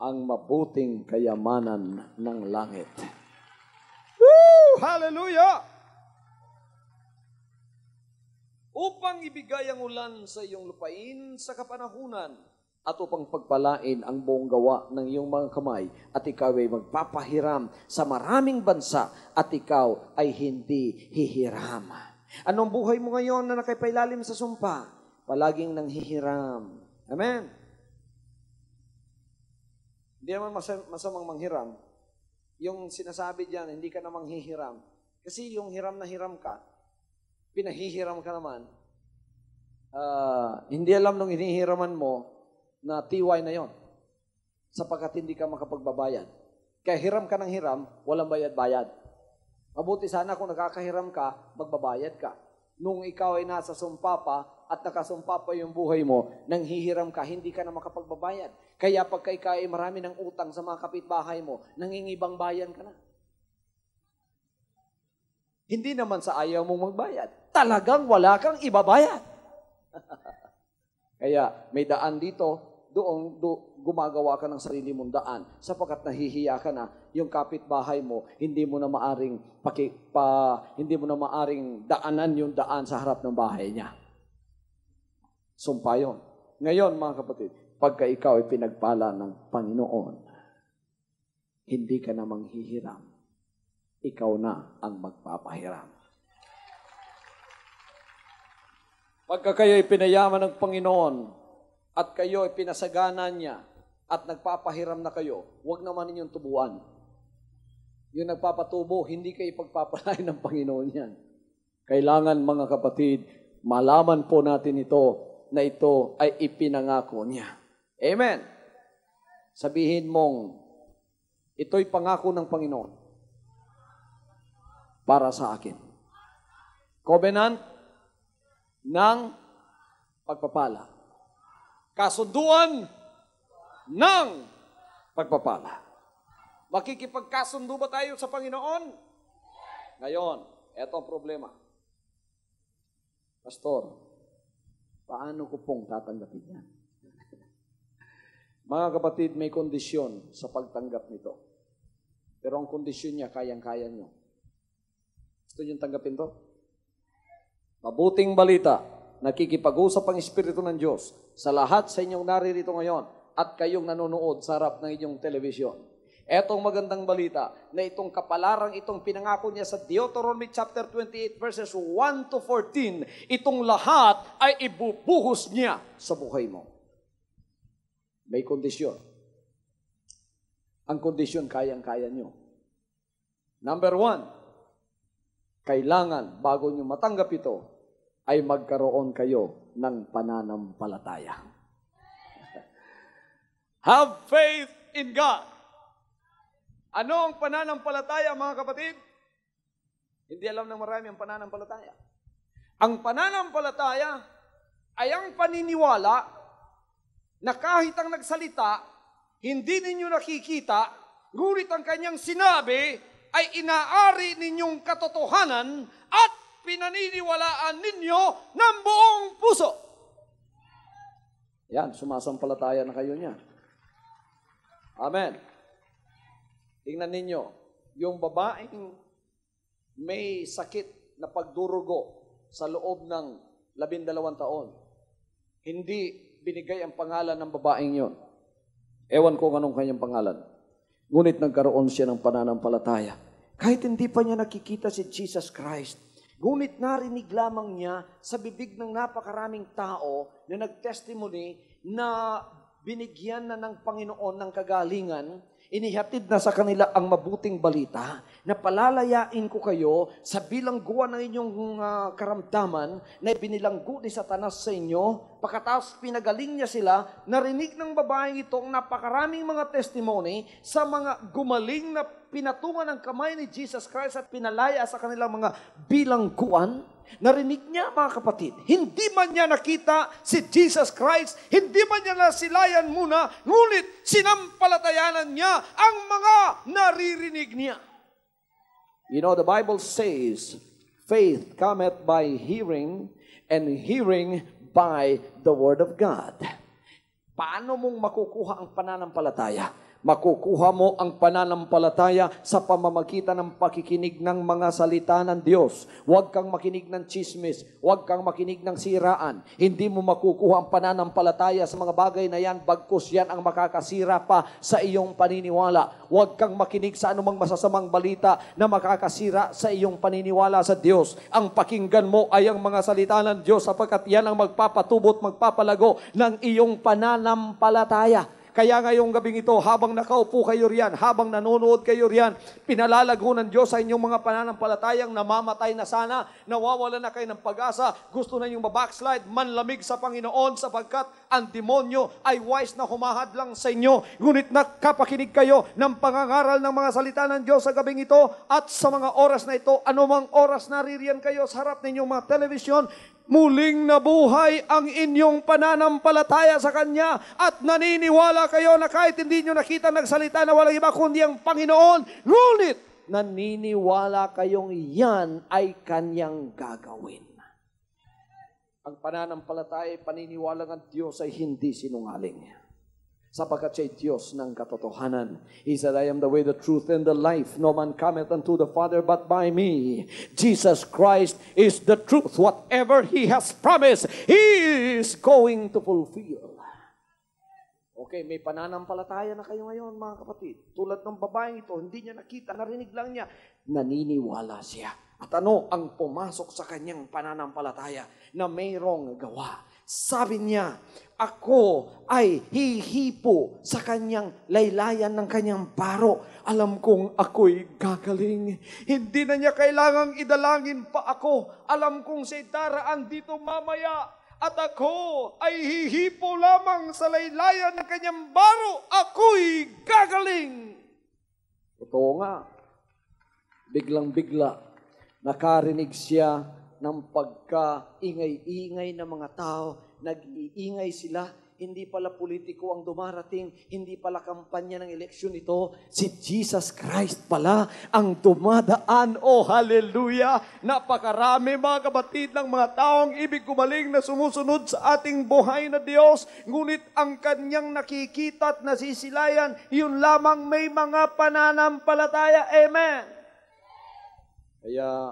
S3: ang mabuting kayamanan ng langit. Woo! Hallelujah! Upang ibigay ang ulan sa iyong lupain sa kapanahunan at upang pagpalain ang buong gawa ng iyong mga kamay at ikaw ay magpapahiram sa maraming bansa at ikaw ay hindi hihiram. Anong buhay mo ngayon na nakipailalim sa sumpa? Palaging nanghihiram. Amen. Hindi naman masamang manghiram. Yung sinasabi diyan, hindi ka na manghihiram. Kasi yung hiram na hiram ka, pinahihiram ka naman, hindi alam nung hinihiraman mo na TY na yon. Sapagkat hindi ka makapagbabayad. Kaya hiram ka ng hiram, walang bayad-bayad. Mabuti sana kung nakakahiram ka, magbabayad ka. Nung ikaw ay nasa sumpa pa, at nakasumpa pa yung buhay mo, nang hihiram ka, hindi ka na makapagbabayad. Kaya pagka ikaw ay marami ng utang sa mga kapitbahay mo, nangingibang bayan ka na. Hindi naman sa ayaw mong magbayad. Talagang wala kang ibabayad. Kaya may daan dito, doon gumagawa ka ng sarili mong daan. Sapagkat nahihiya ka na, yung kapitbahay mo, hindi mo na maaring hindi mo na maaring daanan yung daan sa harap ng bahay niya. Sumpa yun. Ngayon, mga kapatid, pagka ikaw ay pinagpala ng Panginoon,
S1: hindi ka na manghihiram. Ikaw na ang magpapahiram. Pagka kayo ay pinayaman ng Panginoon at kayo ay pinasagana niya at nagpapahiram na kayo, huwag naman ninyong tubuan. Yung nagpapatubo, hindi kayo ipagpapalain ng Panginoon yan. Kailangan mga kapatid, malaman po natin ito na ito ay ipinangako niya. Amen. Sabihin mong, ito'y pangako ng Panginoon para sa akin. Covenant ng pagpapala. Kasunduan ng pagpapala. Makikipagkasundo ba tayo sa Panginoon? Ngayon, eto ang problema. Pastor, paano ko pong tatanggapin yan? Mga kapatid, may kondisyon sa pagtanggap nito. Pero ang kondisyon niya, kayang-kaya nyo. Gusto nyo tanggapin to? Mabuting balita, nakikipag-usap ang Espiritu ng Diyos sa lahat sa inyong naririto ngayon at kayong nanonood sa harap ng inyong telebisyon. Etong magandang balita na itong kapalarang itong pinangako niya sa Deuteronomy chapter 28 verses 1 to 14, itong lahat ay ibubuhos niya sa buhay mo. May kondisyon. Ang kondisyon kayang-kaya nyo. Number 1, kailangan, bago nyo matanggap ito, ay magkaroon kayo ng pananampalataya. Have faith in God. Ano ang pananampalataya, mga kapatid? Hindi alam ng marami ang pananampalataya. Ang pananampalataya ay ang paniniwala na kahit ang nagsalita, hindi ninyo nakikita, ngunit ang kanyang sinabi ay inaari ninyong katotohanan at pinaniniwalaan ninyo ng buong puso. Yan, sumasampalataya na kayo niya. Amen. Tingnan ninyo, yung babaeng may sakit na pagdurugo sa loob ng 12 taon, hindi binigay ang pangalan ng babaeng yon. Ewan ko anong kanyang pangalan. Ngunit nagkaroon siya ng pananampalataya. Kahit hindi pa niya nakikita si Jesus Christ, ngunit narinig lamang niya sa bibig ng napakaraming tao na nag-testimony na binigyan na ng Panginoon ng kagalingan, inihatid na sa kanila ang mabuting balita na palalayain ko kayo sa bilangguan ng inyong karamdaman na binilanggo ni Satanas sa inyo. Pagkatapos pinagaling niya sila, narinig ng babaeng ito ang napakaraming mga testimony sa mga gumaling na pinatungan ng kamay ni Jesus Christ at pinalaya sa kanilang mga bilangguan. Narinig niya, mga kapatid, hindi man niya nakita si Jesus Christ, hindi man niya nasilayan muna, ngunit sinampalatayanan niya ang mga naririnig niya. You know, the Bible says, faith cometh by hearing, and hearing by the Word of God. Paano mong makukuha ang pananampalataya? Makukuha mo ang pananampalataya sa pamamagitan ng pakikinig ng mga salita ng Diyos. Huwag kang makinig ng chismis. Huwag kang makinig ng siraan. Hindi mo makukuha ang pananampalataya sa mga bagay na yan, bagkus yan ang makakasira pa sa iyong paniniwala. Huwag kang makinig sa anumang masasamang balita na makakasira sa iyong paniniwala sa Diyos. Ang pakinggan mo ay ang mga salita ng Diyos sapagkat yan ang magpapatubot, magpapalago ng iyong pananampalataya. Kaya ngayong gabing ito, habang nakaupo kayo riyan, habang nanonood kayo riyan, pinalalago ng Diyos sa inyong mga pananampalatayang namamatay na sana, nawawala na kayo ng pag-asa, gusto na yung mabackslide, manlamig sa Panginoon sapagkat ang demonyo ay wise na humahad lang sa inyo. Ngunit nakapakinig kayo ng pangangaral ng mga salita ng Diyos sa gabing ito at sa mga oras na ito, anumang oras naririyan kayo sa harap ninyong mga telebisyon, muling nabuhay ang inyong pananampalataya sa Kanya at naniniwala kayo na kahit hindi nyo nakita nagsalita na walang iba kundi ang Panginoon, ngunit naniniwala kayong yan ay Kanyang gagawin. Ang pananampalataya ay paniniwala ng Diyos ay hindi sinungaling. Sapagkat siya'y Diyos ng katotohanan. He said, I am the way, the truth, and the life. No man cometh unto the Father but by me. Jesus Christ is the truth. Whatever He has promised, He is going to fulfill.
S3: Okay, may pananampalataya na kayo ngayon, mga kapatid. Tulad ng babaeng ito, hindi niya nakita, narinig lang niya, naniniwala siya. At ano ang pumasok sa kanyang pananampalataya na mayroong gawa? Sabi niya, ako ay hihipo sa kanyang laylayan ng kanyang baro. Alam kong ako'y gagaling. Hindi na niya kailangang idalangin pa ako. Alam kong si daraan dito mamaya. At ako ay hihipo lamang sa laylayan ng kanyang baro. Ako'y gagaling. Totoo nga. Biglang-bigla, nakarinig siya ng pagka-ingay-ingay ng mga tao. Nag-iingay sila. Hindi pala politiko ang dumarating. Hindi pala kampanya ng eleksyon ito. Si Jesus Christ pala ang dumadaan. Oh, hallelujah! Napakarami mga kapatid ng mga taong ibig gumaling na sumusunod sa ating buhay na Diyos. Ngunit ang kanyang nakikita at nasisilayan, yun lamang may mga pananampalataya. Amen! Kaya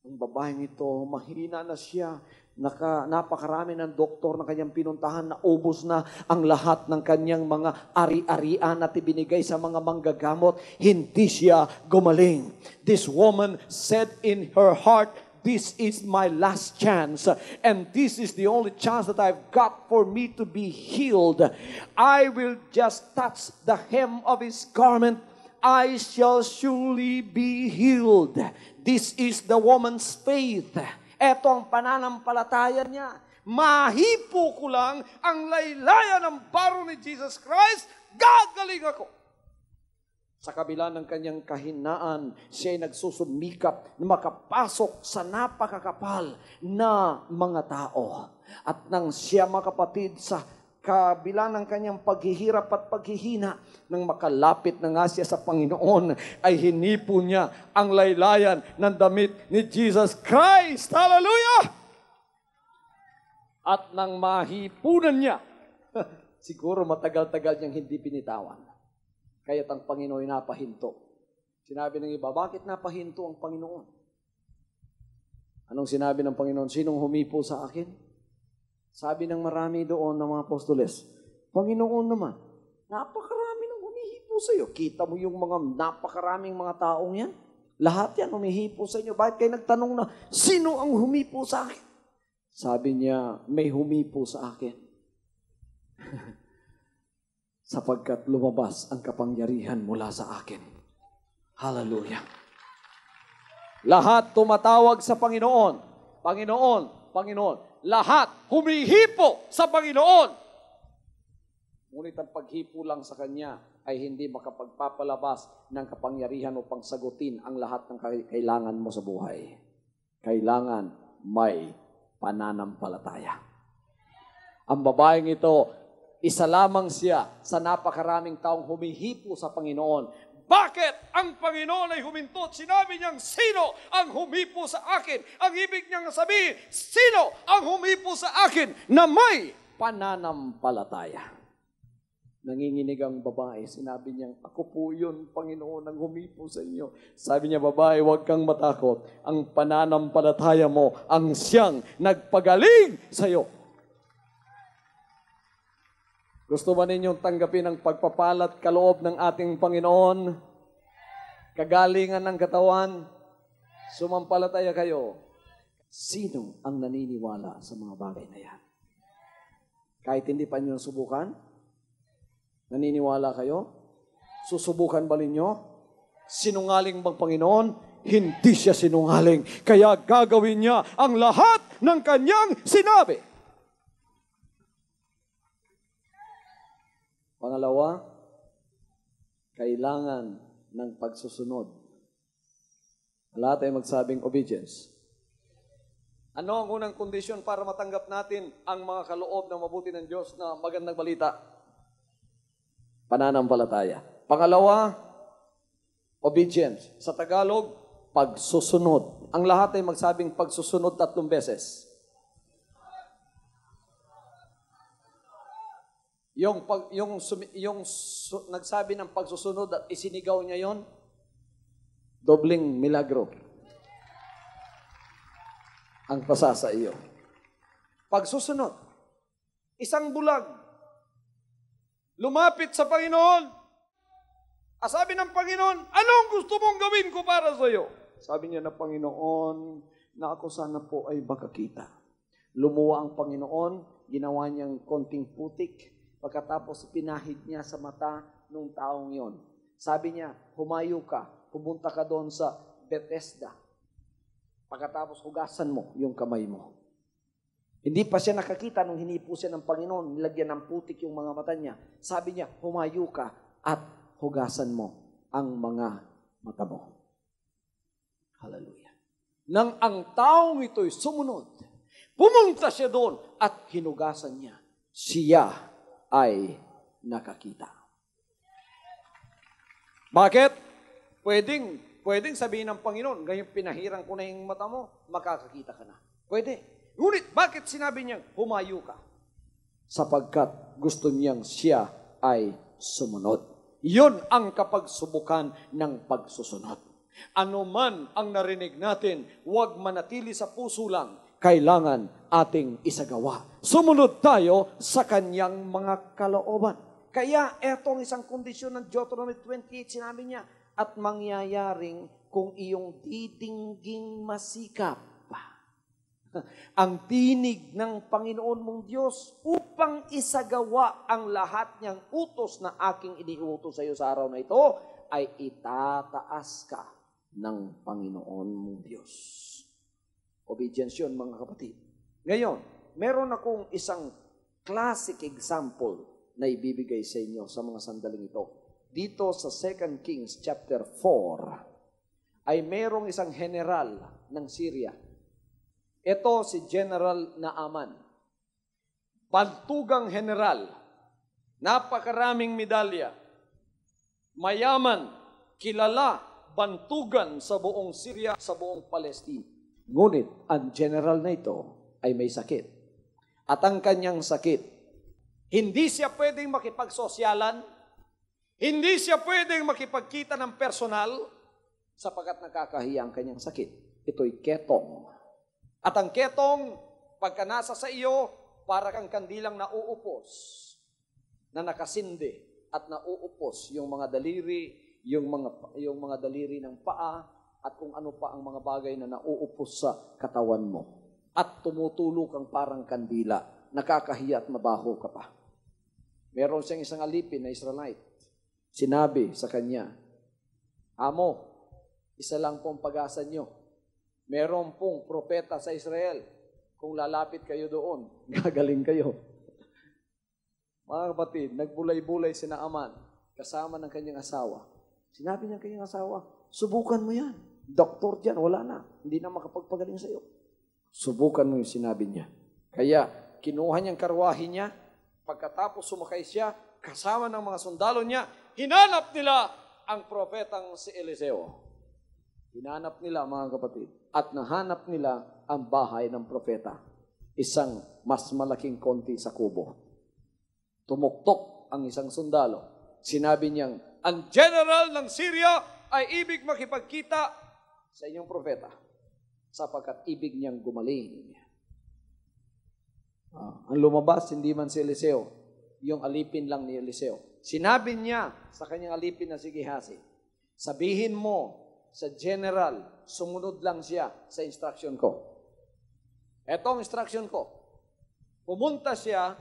S3: ang babaeng ito, mahina na siya. Napakarami ng doktor na kanyang pinuntahan na ubos na ang lahat ng kanyang mga ari-arian at ibinigay sa mga manggagamot. Hindi siya gumaling. This woman said in her heart, this is my last chance and this is the only chance that I've got for me to be healed. I will just touch the hem of his garment. I shall surely be healed. This is the woman's faith. Ito ang pananampalataya niya. Mahipo ko lang ang laylayan ng baro ni Jesus Christ, gagaling ako. Sa kabila ng kanyang kahinaan, siya ay nagsusumikap na makapasok sa napakakapal na mga tao. At nang siya, mga kapatid, sa kabila ng kanyang paghihirap at paghihina, nang makalapit na nga siya sa Panginoon, ay hinipo niya ang laylayan ng damit ni Jesus Christ. Hallelujah! At nang mahipunan niya, siguro matagal-tagal niyang hindi binitawan. Kaya't ang Panginoon ay napahinto. Sinabi ng iba, bakit napahinto ang Panginoon? Anong sinabi ng Panginoon? Sinong humipo sa akin? Sabi ng marami doon ng mga apostoles, Panginoon naman, napakarami nang humihipo sa iyo. Kita mo yung mga napakaraming mga taong yan? Lahat yan humihipo sa inyo. Bakit kayo nagtanong na, sino ang humipo sa akin? Sabi niya, may humipo sa akin. Sapagkat lumabas ang kapangyarihan mula sa akin. Hallelujah. Lahat tumatawag sa Panginoon. Panginoon, Panginoon. Lahat humihipo sa Panginoon. Ngunit ang paghipo lang sa Kanya ay hindi makapagpapalabas ng kapangyarihan upang sagutin ang lahat ng kailangan mo sa buhay. Kailangan may pananampalataya. Ang babaeng ito, isa lamang siya sa napakaraming taong humihipo sa Panginoon. Bakit ang Panginoon ay huminto? Sinabi niyang, sino ang humipo sa akin? Ang ibig niyang sabihin, sino ang humipo sa akin na may pananampalataya? Nanginginig ang babae. Sinabi niyang, ako po yun, Panginoon, ang humipo sa inyo. Sabi niya, babae, huwag kang matakot. Ang pananampalataya mo, ang siyang nagpagaling sa iyo. Gusto ba ninyong tanggapin ang pagpapalat kaloob ng ating Panginoon? Kagalingan ng katawan? Sumampalataya kayo. Sino ang naniniwala sa mga bagay na yan? Kahit hindi pa nyo subukan? Naniniwala kayo? Susubukan ba ninyo? Sinungaling bang Panginoon? Hindi siya sinungaling. Kaya gagawin niya ang lahat ng kanyang sinabi. Pangalawa, kailangan ng pagsusunod. Lahat ay magsabing obedience. Ano ang unang kondisyon para matanggap natin ang mga kaloob ng mabuti ng Diyos na magandang balita? Pananampalataya. Pangalawa, obedience. Sa Tagalog, pagsusunod. Ang lahat ay magsabing pagsusunod 3 beses. Yung nagsabi ng pagsusunod at isinigaw niya yon, dobling milagro ang pasa sa iyo. Pagsusunod, isang bulag, lumapit sa Panginoon. Sabi ng Panginoon, anong gusto mong gawin ko para sa iyo? Sabi niya na, Panginoon, na ako sana po ay makakita. Lumuwa ang Panginoon, ginawa niyang konting putik, pagkatapos pinahid niya sa mata ng taong yon. Sabi niya, humayo ka, pumunta ka doon sa Bethesda. Pagkatapos hugasan mo yung kamay mo. Hindi pa siya nakakita nung hinipo siya ng Panginoon, nilagyan ng putik yung mga mata niya. Sabi niya, humayo ka at hugasan mo ang mga mata mo. Hallelujah. Nang ang taong ito'y sumunod, pumunta siya doon at hinugasan niya. Siya ay nakakita. Bakit? Pwedeng sabihin ng Panginoon, ngayon pinahirang ko na yung mata mo, makakakita ka na. Pwede. Ngunit, bakit sinabi niyang humayo ka? Sapagkat gusto niyang siya ay sumunod. Iyon ang kapagsubukan ng pagsusunod. Ano man ang narinig natin, huwag manatili sa puso lang. Kailangan ating isagawa. Sumunod tayo sa kanyang mga kalooban. Kaya etong isang kondisyon ng Deuteronomy 28, sinabi niya, at mangyayaring kung iyong didingging masikap ang tinig ng Panginoon mong Diyos upang isagawa ang lahat niyang utos na aking iniutos sa iyo sa araw na ito, ay itataas ka ng Panginoon mong Diyos. Obedience yun, mga kapatid. Ngayon, meron akong isang classic example na ibibigay sa inyo sa mga sandaling ito. Dito sa 2 Kings chapter 4, ay merong isang general ng Syria. Ito si General Naaman. Bantugang general, napakaraming medalya, mayaman, kilala, bantugan sa buong Syria, sa buong Palestine. Ngunit, ang general na ito ay may sakit. At ang kanyang sakit, hindi siya pwedeng makipagsosyalan, hindi siya pwedeng makipagkita ng personal, sapagkat nakakahiya ang kanyang sakit. Ito'y ketong. At ang ketong, pagka nasa sa iyo, para kang kandilang nauupos, na nakasindi at nauupos yung mga daliri, yung mga daliri ng paa, at kung ano pa ang mga bagay na nauupos sa katawan mo. At tumutulo kang parang kandila, nakakahiya at mabaho ka pa. Meron siyang isang alipin na Israelite. Sinabi sa kanya, Amo, isa lang pong pag-asa nyo. Meron pong propeta sa Israel. Kung lalapit kayo doon, gagaling kayo. Mga kapatid, nagbulay-bulay si Naaman kasama ng kanyang asawa. Sinabi ng kanyang asawa, subukan mo yan. Doktor dyan, wala na. Hindi na makapagpagaling sa iyo. Subukan mo yung sinabi niya. Kaya, kinuha niyang karwahe niya. Pagkatapos sumakay siya, kasama ng mga sundalo niya, hinanap nila ang propetang si Eliseo. Hinanap nila, mga kapatid. At nahanap nila ang bahay ng propeta. Isang mas malaking konti sa kubo. Tumuktok ang isang sundalo. Sinabi niyang, ang general ng Syria ay ibig makipagkita sa inyong propeta. Sapagkat ibig niyang gumaling. Ang lumabas, hindi man si Eliseo. Yung alipin lang ni Eliseo. Sinabi niya sa kanyang alipin na si Gehazi, sabihin mo, sa general, sumunod lang siya sa instruction ko. Ito ang instruction ko. Pumunta siya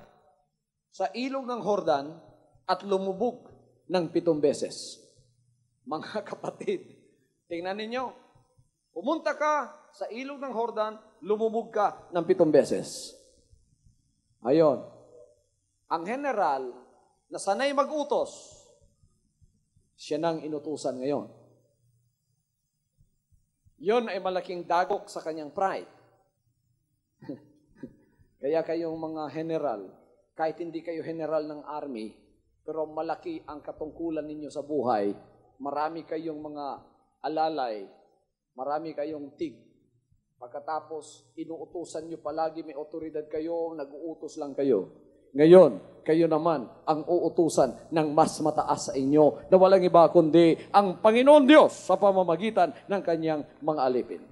S3: sa ilog ng Jordan at lumubog ng 7 beses. Mga kapatid, tingnan ninyo, pumunta ka sa ilog ng Jordan, lumubog ka ng 7 beses. Ayon, ang general na sanay mag-utos, siya nang inutusan ngayon. Yon ay malaking dagok sa kanyang pride. Kaya kayong mga general, kahit hindi kayo general ng army, pero malaki ang katungkulan ninyo sa buhay, marami kayong mga alalay, marami kayong tig. Pagkatapos, inuutusan nyo palagi, may otoridad kayo, nag-uutos lang kayo. Ngayon, kayo naman ang uutusan ng mas mataas sa inyo na walang iba kundi ang Panginoon Diyos sa pamamagitan ng kanyang mga alipin.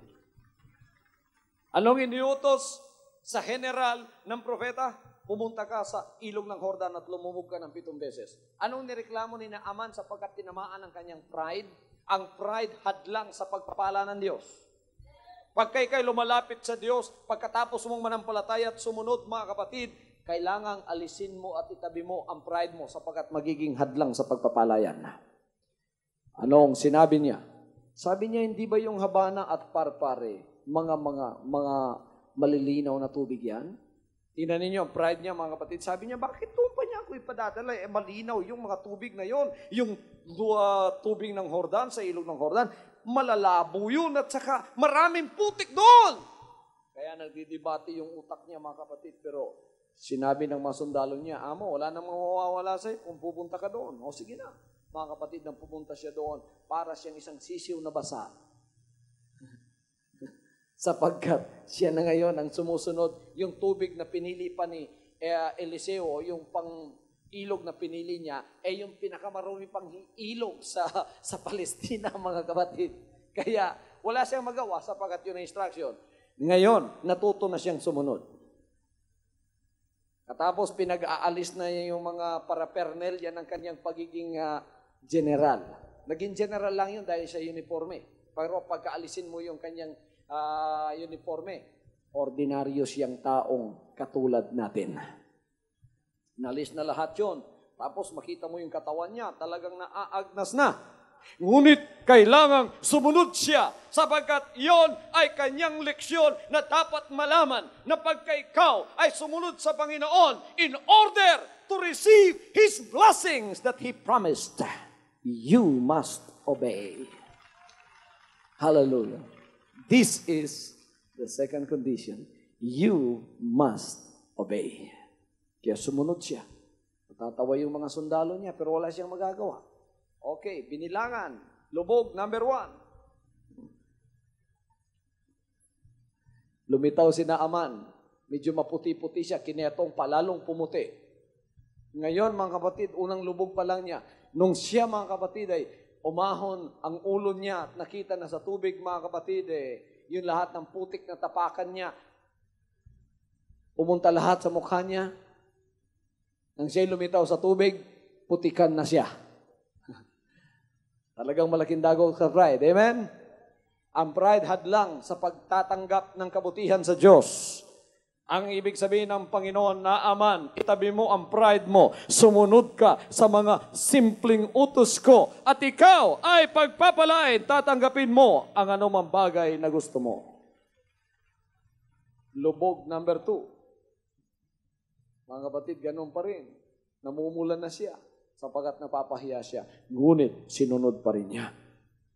S3: Anong iniutos sa general ng propeta? pumunta ka sa ilog ng Jordan at lumubog ka ng 7 beses. Anong nireklamo ni Naaman sapagkat tinamaan ang kanyang pride? Ang pride hadlang sa pagpapala ng Diyos. Pag kayo lumalapit sa Diyos, pagkatapos mong manampalataya at sumunod, mga kapatid, kailangang alisin mo at itabi mo ang pride mo sapagkat magiging hadlang sa pagpapalayan. Anong sinabi niya? Sabi niya, hindi ba yung Habana at Parpare, mga malilinaw na tubig yan? Tingnan ninyo ang pride niya, mga kapatid. Sabi niya, bakit doon pa niya ako ipadadala? Malinaw yung mga tubig na yon, yung tubig ng Jordan, sa ilog ng Jordan, malalabo yun at saka maraming putik doon. Kaya nagdidebate yung utak niya, mga kapatid. Pero sinabi ng mga sundalo niya, Amo, wala nang mawawala sa'yo kung pupunta ka doon. O sige na, mga kapatid, nang pupunta siya doon, para siyang isang sisiw na basa. Sapagkat siya na ngayon ang sumusunod, yung tubig na pinili pa ni Eliseo, yung pang ilog na pinili niya, yung pinakamarumi pang ilog sa Palestina, mga kapatid. Kaya wala siyang magawa sapagkat yun ang instruction. Ngayon, natuto na siyang sumunod. Katapos pinag-aalis na yung mga paraphernalia ng kanyang pagiging general. Naging general lang yun dahil sa uniforme. Pero pagkaalisin mo yung kanyang uniforme, ordinaryo siyang taong katulad natin. Nalis na lahat yun. Tapos makita mo yung katawan niya, talagang naaagnas na. Ngunit kailangang sumunod siya sapagkat yon ay kanyang leksyon na dapat malaman na pagka ikaw ay sumunod sa Panginoon in order to receive His blessings that He promised, you must obey. Hallelujah. This is the second condition. You must obey. Kaya sumunod siya. Tatawa yung mga sundalo niya pero wala siyang magagawa. Okay, binilangan. Lubog, number 1. Lumitaw si Naaman. Medyo maputi-puti siya. Kinetong palalong pumuti. Ngayon, mga kapatid, unang lubog pa lang niya. Nung siya, mga kapatid, ay umahon ang ulo niya at nakita na sa tubig, mga kapatid, yung lahat ng putik na tapakan niya, pumunta lahat sa mukha niya. Nang siya'y lumitaw sa tubig, putikan na siya. Talagang malaking dagaw sa pride. Amen? Ang pride hadlang sa pagtatanggap ng kabutihan sa Diyos. Ang ibig sabihin ng Panginoon, Naaman, itabi mo ang pride mo, sumunod ka sa mga simpleng utos ko, at ikaw ay pagpapalain, tatanggapin mo ang anumang bagay na gusto mo. Lubog number 2. Mga kapatid, ganun pa rin. Namumulan na siya, sapagat napapahiya siya. Ngunit, sinunod pa rin niya.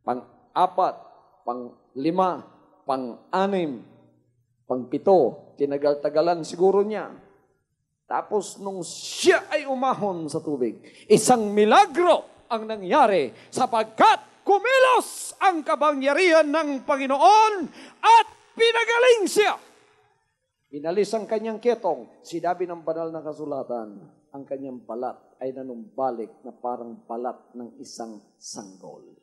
S3: Pang-4, pang-5, pang-6, pang-7, tinagal-tagalan siguro niya. Tapos nung siya ay umahon sa tubig, isang milagro ang nangyari sapagkat kumilos ang kapangyarihan ng Panginoon at pinagaling siya. Inalis ang kanyang ketong, sinabi ng banal na kasulatan, ang kanyang balat ay nanumbalik na parang balat ng isang sanggol.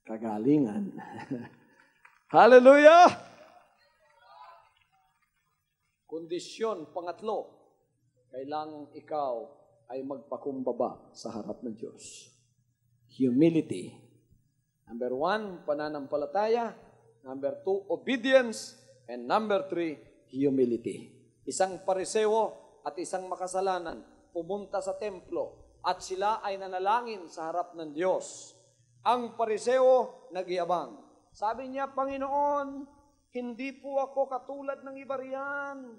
S3: Kagalingan. Hallelujah! Kondisyon, pangatlo, kailangang ikaw ay magpakumbaba sa harap ng Diyos. Humility. Number 1, pananampalataya. Number 2, obedience. And number 3, humility. Isang pariseo at isang makasalanan pumunta sa templo at sila ay nanalangin sa harap ng Diyos. Ang pariseo nagyabang. Sabi niya, Panginoon, hindi po ako katulad ng iba riyan.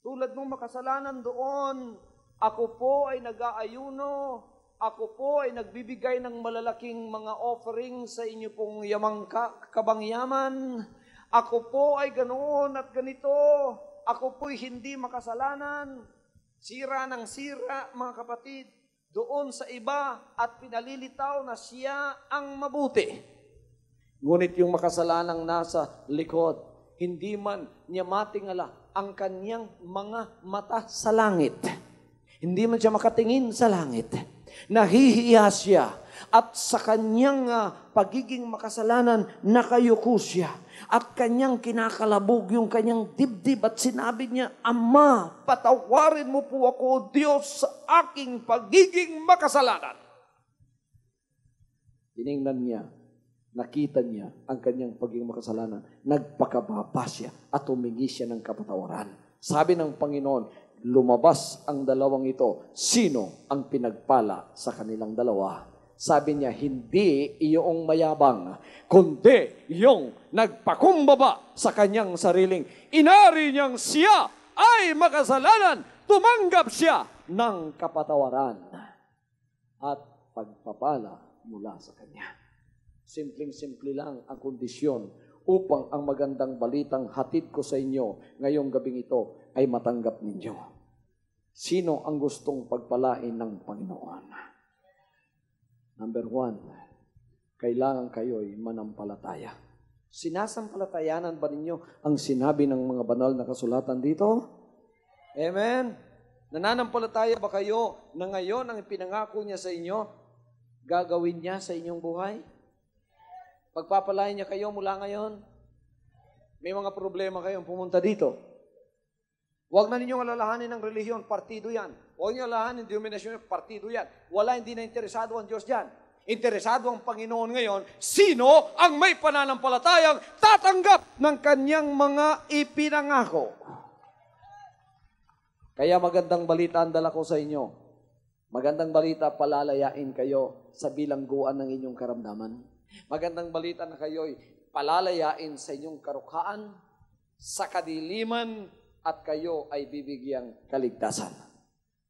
S3: Tulad ng makasalanan doon. Ako po ay nag-aayuno. Ako po ay nagbibigay ng malalaking mga offering sa inyo pong yamang kabangyaman. Ako po ay ganoon at ganito. Ako po'y hindi makasalanan. Sira ng sira, mga kapatid, doon sa iba at pinalilitaw na siya ang mabuti. Ngunit yung makasalanang nasa likod, hindi man niya matingala ang kanyang mga mata sa langit. Hindi man siya makatingin sa langit.
S1: nahihiya siya, at sa kanyang pagiging makasalanan, nakayuko siya. At kanyang kinakalabog yung kanyang dibdib at sinabi niya, Ama, patawarin mo po ako, Diyos, sa aking pagiging makasalanan. Tiningnan niya, nakita niya ang kanyang pagiging makasalanan. Nagpakababa siya at humingi siya ng kapatawaran. Sabi ng Panginoon, lumabas ang dalawang ito. Sino ang pinagpala sa kanilang dalawa? Sabi niya, hindi iyong mayabang, kundi iyong nagpakumbaba sa kanyang sariling. Inari niyang siya ay makasalanan, tumanggap siya ng kapatawaran at pagpapala mula sa kanya. Simpleng-simple lang ang kondisyon upang ang magandang balitang hatid ko sa inyo ngayong gabing ito ay matanggap ninyo. Sino ang gustong pagpalain ng Panginoon? Number 1, kailangan kayo'y manampalataya. Sinasampalatayanan ba ninyo ang sinabi ng mga banal na kasulatan dito? Amen? Nananampalataya ba kayo na ngayon ang pinangako niya sa inyo, gagawin niya sa inyong buhay? Pagpapalain niya kayo mula ngayon? May mga problema kayong pumunta dito. Huwag na ninyong alalahanin ng relihiyon, partido yan. Huwag niyo alalahanin ng denominasyon, partido yan. Wala, hindi na interesado ang Diyos dyan. Interesado ang Panginoon ngayon, sino ang may pananampalatayang tatanggap ng kanyang mga ipinangako. Kaya magandang balita ang dala ko sa inyo. Magandang balita, palalayain kayo sa bilangguan ng inyong karamdaman. Magandang balita na kayo'y palalayain sa inyong karukhaan, sa kadiliman, at kayo ay bibigyang kaligtasan.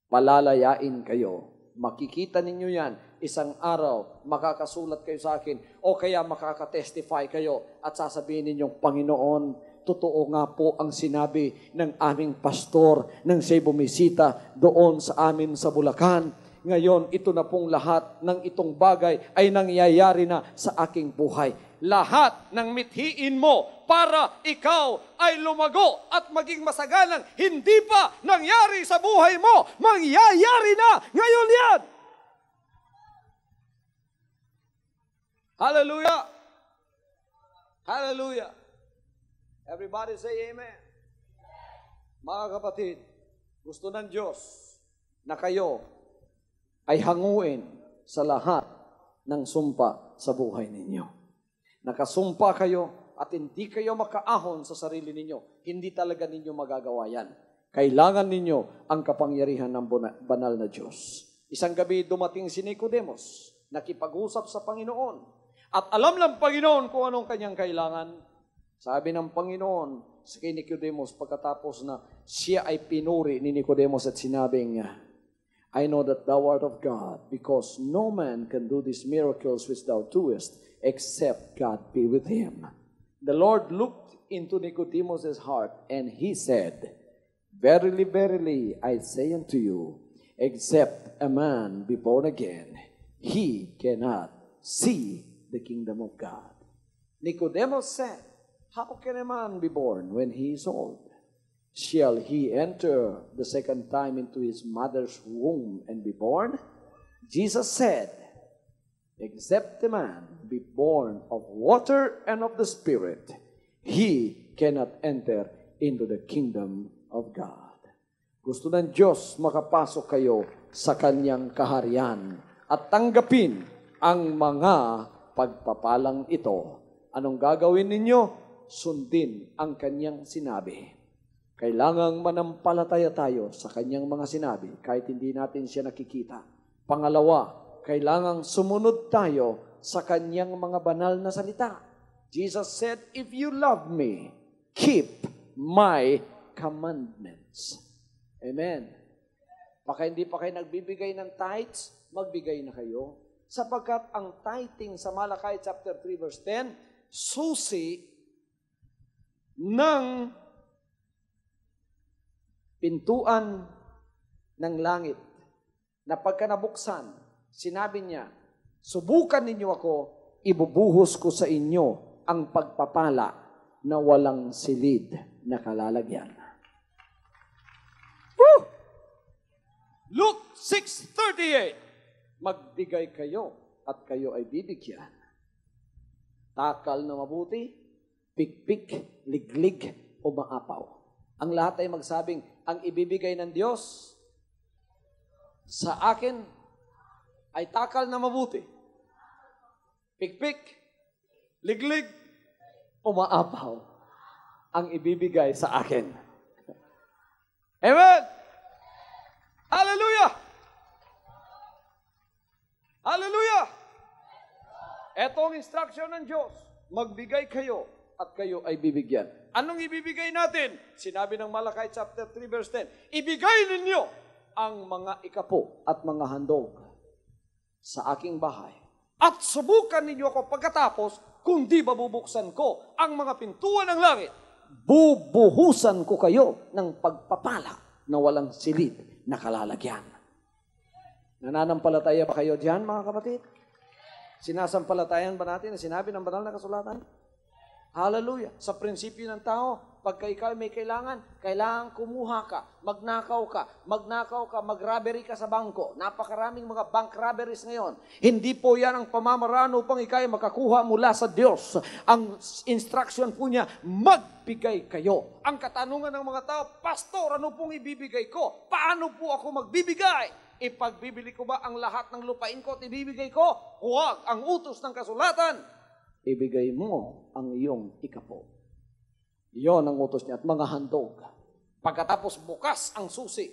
S1: Palalayain kayo. Makikita ninyo yan. Isang araw, makakasulat kayo sa akin o kaya makakatestify kayo at sasabihin ninyong, Panginoon, totoo nga po ang sinabi ng aming pastor nang siya'y bumisita doon sa amin sa Bulacan. Ngayon, ito na pong lahat ng itong bagay ay nangyayari na sa aking buhay. Lahat ng mithiin mo para ikaw ay lumago at maging masaganang hindi pa nangyari sa buhay mo, mangyayari na ngayon yan. Hallelujah! Hallelujah! Everybody say amen. Mga kapatid, gusto ng Diyos na kayo ay hanguin sa lahat ng sumpa sa buhay ninyo. Nakasumpa kayo at hindi kayo makaahon sa sarili ninyo. Hindi talaga ninyo magagawa yan. Kailangan ninyo ang kapangyarihan ng banal na Diyos. Isang gabi dumating si Nicodemos, nakipag-usap sa Panginoon. At alam ng Panginoon kung anong kanyang kailangan. Sabi ng Panginoon sa kay Nicodemos pagkatapos na siya ay pinuri ni Nicodemos at sinabing, I know that thou art of God, because no man can do these miracles which thou doest, except God be with him. The Lord looked into Nicodemus' heart, and he said, Verily, verily, I say unto you, except a man be born again, he cannot see the kingdom of God. Nicodemus said, How can a man be born when he is old? Shall he enter the second time into his mother's womb and be born? Jesus said, Except a man be born of water and of the Spirit, he cannot enter into the kingdom of God. Gusto ng Diyos makapasok kayo sa kanyang kaharian at tanggapin ang mga pagpapalang ito. Anong gagawin ninyo? Sundin ang kanyang sinabi. Kailangang manampalataya tayo sa kanyang mga sinabi kahit hindi natin siya nakikita. Pangalawa, kailangang sumunod tayo sa kanyang mga banal na salita. Jesus said, If you love me, keep my commandments. Amen. Baka hindi pa kayo nagbibigay ng tithes, magbigay na kayo. Sapagkat ang tithing sa Malakay chapter 3 verse 10, susi ng pintuan ng langit na pagka nabuksan, sinabi niya, subukan ninyo ako, ibubuhos ko sa inyo ang pagpapala na walang silid na kalalagyan. Woo! Luke 6:38. Magbigay kayo at kayo ay bibigyan. Takal na mabuti, pikpik, liglig, o maapaw. Ang lahat ay magsabing, ang ibibigay ng Diyos sa akin ay takal na mabuti, pikpik, liglig, o maapaw. Ang ibibigay sa akin. Amen! Hallelujah! Hallelujah! Ito ang instruction ng Diyos. Magbigay kayo at kayo ay bibigyan. Anong ibibigay natin? Sinabi ng Malakay chapter 3 verse 10, ibigay ninyo ang mga ikapo at mga handog sa aking bahay. At subukan ninyo ako pagkatapos, kung di babubuksan ko ang mga pintuan ng langit, bubuhusan ko kayo ng pagpapala na walang silid na kalalagyan. Nananampalataya ba kayo diyan, mga kapatid? Sinasampalatayan ba natin na sinabi ng banal na kasulatan? Hallelujah. Sa prinsipyo ng tao, pagka ikaw may kailangan kumuha ka, magnakaw ka, mag-robbery ka sa bangko. Napakaraming mga bank robberies ngayon. Hindi po yan ang pamamaraan upang ikaw ay makakuha mula sa Diyos. Ang instruction po niya, magbigay kayo. Ang katanungan ng mga tao, Pastor, ano pong ibibigay ko? Paano po ako magbibigay? Ipagbibili ko ba ang lahat ng lupain ko at ibibigay ko? Huwag. Ang utos ng kasulatan, ibigay mo ang iyong ikapo. Iyon ang utos niya at mga handog. Pagkatapos bukas ang susi,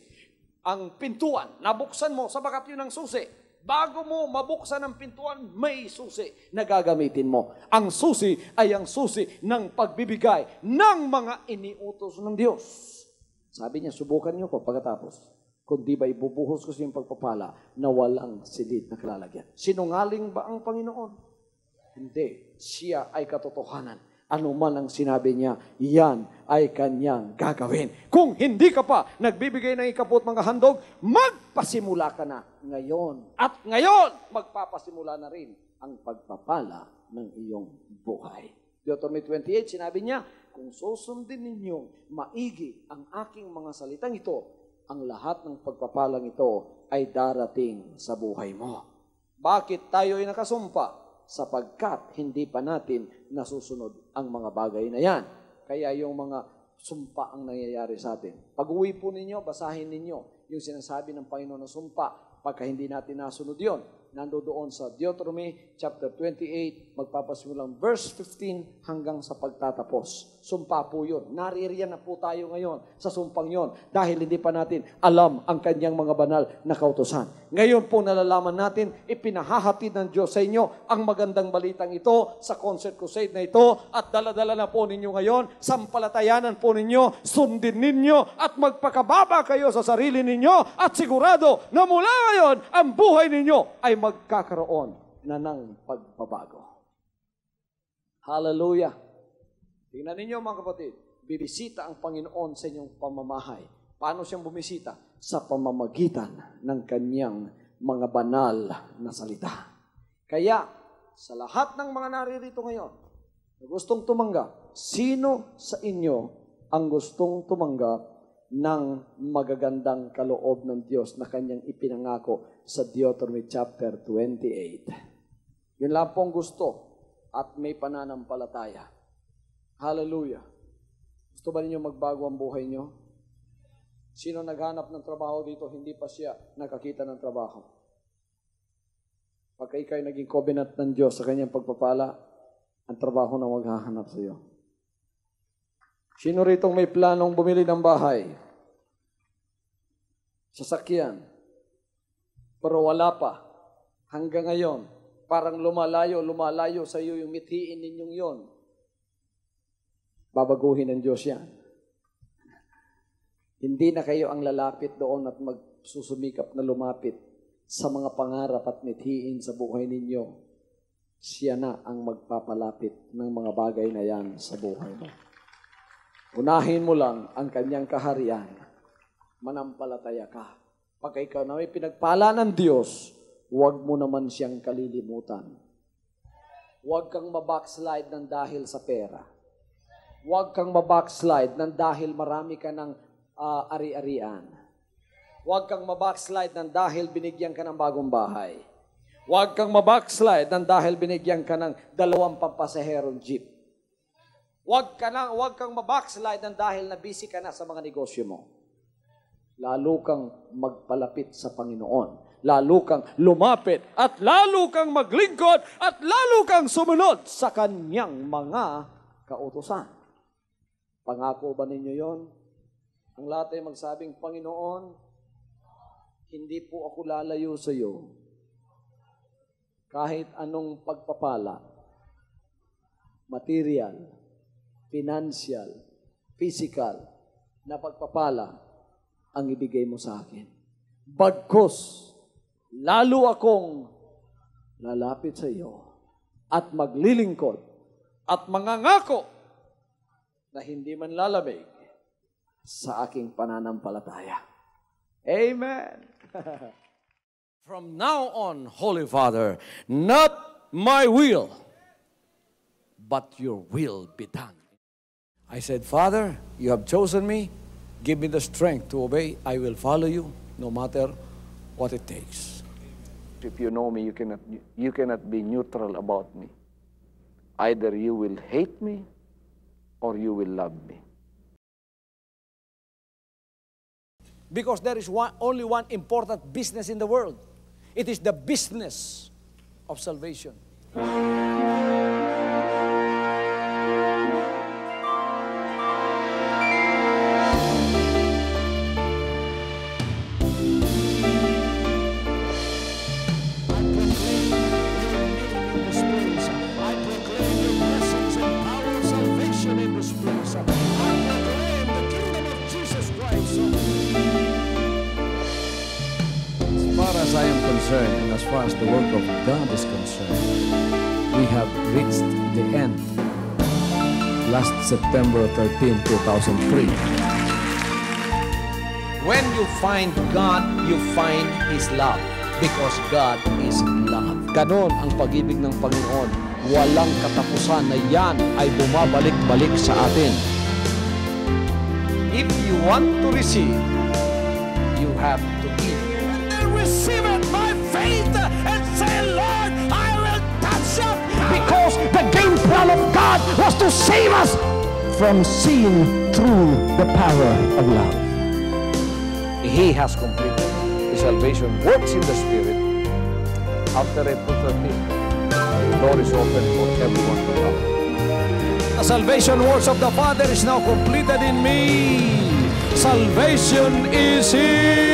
S1: ang pintuan, nabuksan mo sa bagat yun ng susi. Bago mo mabuksan ang pintuan, may susi na gagamitin mo. Ang susi ay ang susi ng pagbibigay ng mga iniutos ng Diyos. Sabi niya, subukan niyo ko pagkatapos. Kundi ba ibubuhos ko sa iyong pagpapala na walang silid na kalalagyan. Sinungaling ba ang Panginoon? Hindi. Siya ay katotohanan. Ano man ang sinabi niya, yan ay kanyang gagawin. Kung hindi ka pa nagbibigay ng ikapot mga handog, magpasimula ka na ngayon. At ngayon, magpapasimula na rin ang pagpapala ng iyong buhay. Deuteronomy 28, sinabi niya, kung susundin ninyong maigi ang aking mga salitang ito, ang lahat ng pagpapalang ito ay darating sa buhay mo. Bakit tayo ay nakasumpa? Sapagkat hindi pa natin nasusunod ang mga bagay na yan. Kaya yung mga sumpa ang nangyayari sa atin. Pag-uwi po ninyo, basahin ninyo yung sinasabi ng Panginoon na sumpa. Pagka hindi natin nasunod yon, nandoon sa Deuteronomy chapter 28, magpapasimulang verse 15 hanggang sa pagtatapos. Sumpa po yun. Naririyan na po tayo ngayon sa sumpang yon dahil hindi pa natin alam ang kanyang mga banal na kautusan. Ngayon po nalalaman natin, ipinahahatid ng Diyos sa inyo ang magandang balitang ito sa concert crusade na ito at dala-dala na po ninyo ngayon, sampalatayanan po ninyo, sundin ninyo at magpakababa kayo sa sarili ninyo at sigurado na mula ngayon ang buhay ninyo ay magkakaroon na ng pagbabago. Hallelujah! Tingnan ninyo mga kapatid, bibisita ang Panginoon sa inyong pamamahay. Paano siyang bumisita? Sa pamamagitan ng kanyang mga banal na salita. Kaya, sa lahat ng mga naririto ngayon, na gustong tumanggap, sino sa inyo ang gustong tumanggap ng magagandang kaloob ng Diyos na kanyang ipinangako sa Deuteronomy chapter 28? Yun lang pong gusto at may pananampalataya. Hallelujah. Gusto ba ninyo magbago ang buhay nyo? Sino naghanap ng trabaho dito, hindi pa siya nakakita ng trabaho? Pagka ikaw'y naging covenant ng Diyos sa kanyang pagpapala, ang trabaho na maghahanap sa iyo. Sino ritong may planong bumili ng bahay? Sasakyan. Pero wala pa. Hanggang ngayon, parang lumalayo sa iyo yung mithiin ninyong yon. Babaguhin ng Diyos yan. Hindi na kayo ang lalapit doon at magsusumikap na lumapit sa mga pangarap at mithiin sa buhay ninyo. Siya na ang magpapalapit ng mga bagay na yan sa buhay mo. Unahin mo lang ang kanyang kaharian. Manampalataya ka. Pagka ikaw na may pinagpala ng Diyos, huwag mo naman siyang kalilimutan. Huwag kang mabackslide ng dahil sa pera. Huwag kang mabackslide ng dahil marami ka ng ari-arian. Huwag kang mabackslide ng dahil binigyan ka ng bagong bahay. Huwag kang mabackslide nang dahil binigyan ka ng 2 pampasaherong jeep. Huwag kang mabackslide nang dahil na busy ka na sa mga negosyo mo. Lalo kang magpalapit sa Panginoon. Lalo kang lumapit at lalo kang maglingkod at lalo kang sumunod sa Kanyang mga kautusan. Pangako ba ninyo yon? Ang lahat ay magsabing, Panginoon, hindi po ako lalayo sa iyo. Kahit anong pagpapala, material, financial, physical, na pagpapala ang ibigay mo sa akin. Bagkus, lalo akong lalapit sa iyo at maglilingkod at mangangako na hindi man lalamig sa aking pananampalataya. Amen. From now on, Holy Father, not my will, but your will be done. I said, Father, you have chosen me. Give me the strength to obey. I will follow you no matter what it takes.
S2: If you know me, you cannot be neutral about me. Either you will hate me or you will love me.
S1: Because there is only one important business in the world. It is the business of salvation. As I am concerned, and as far as the work of God is concerned, we have reached the end. Last September 13, 2003. When you find God, you find His love. Because God is love. Ganon ang pag-ibig ng Panginoon. Walang katapusan na yan ay bumabalik-balik sa atin. If you want to receive, you have to give. Receive it by faith and say, Lord, I will touch up. Because the game plan of God was to save us from seeing through the power of love. He has completed. The salvation works in the Spirit. After April 13th, the door is open for everyone to come. The salvation works of the Father is now completed in me. Salvation is here.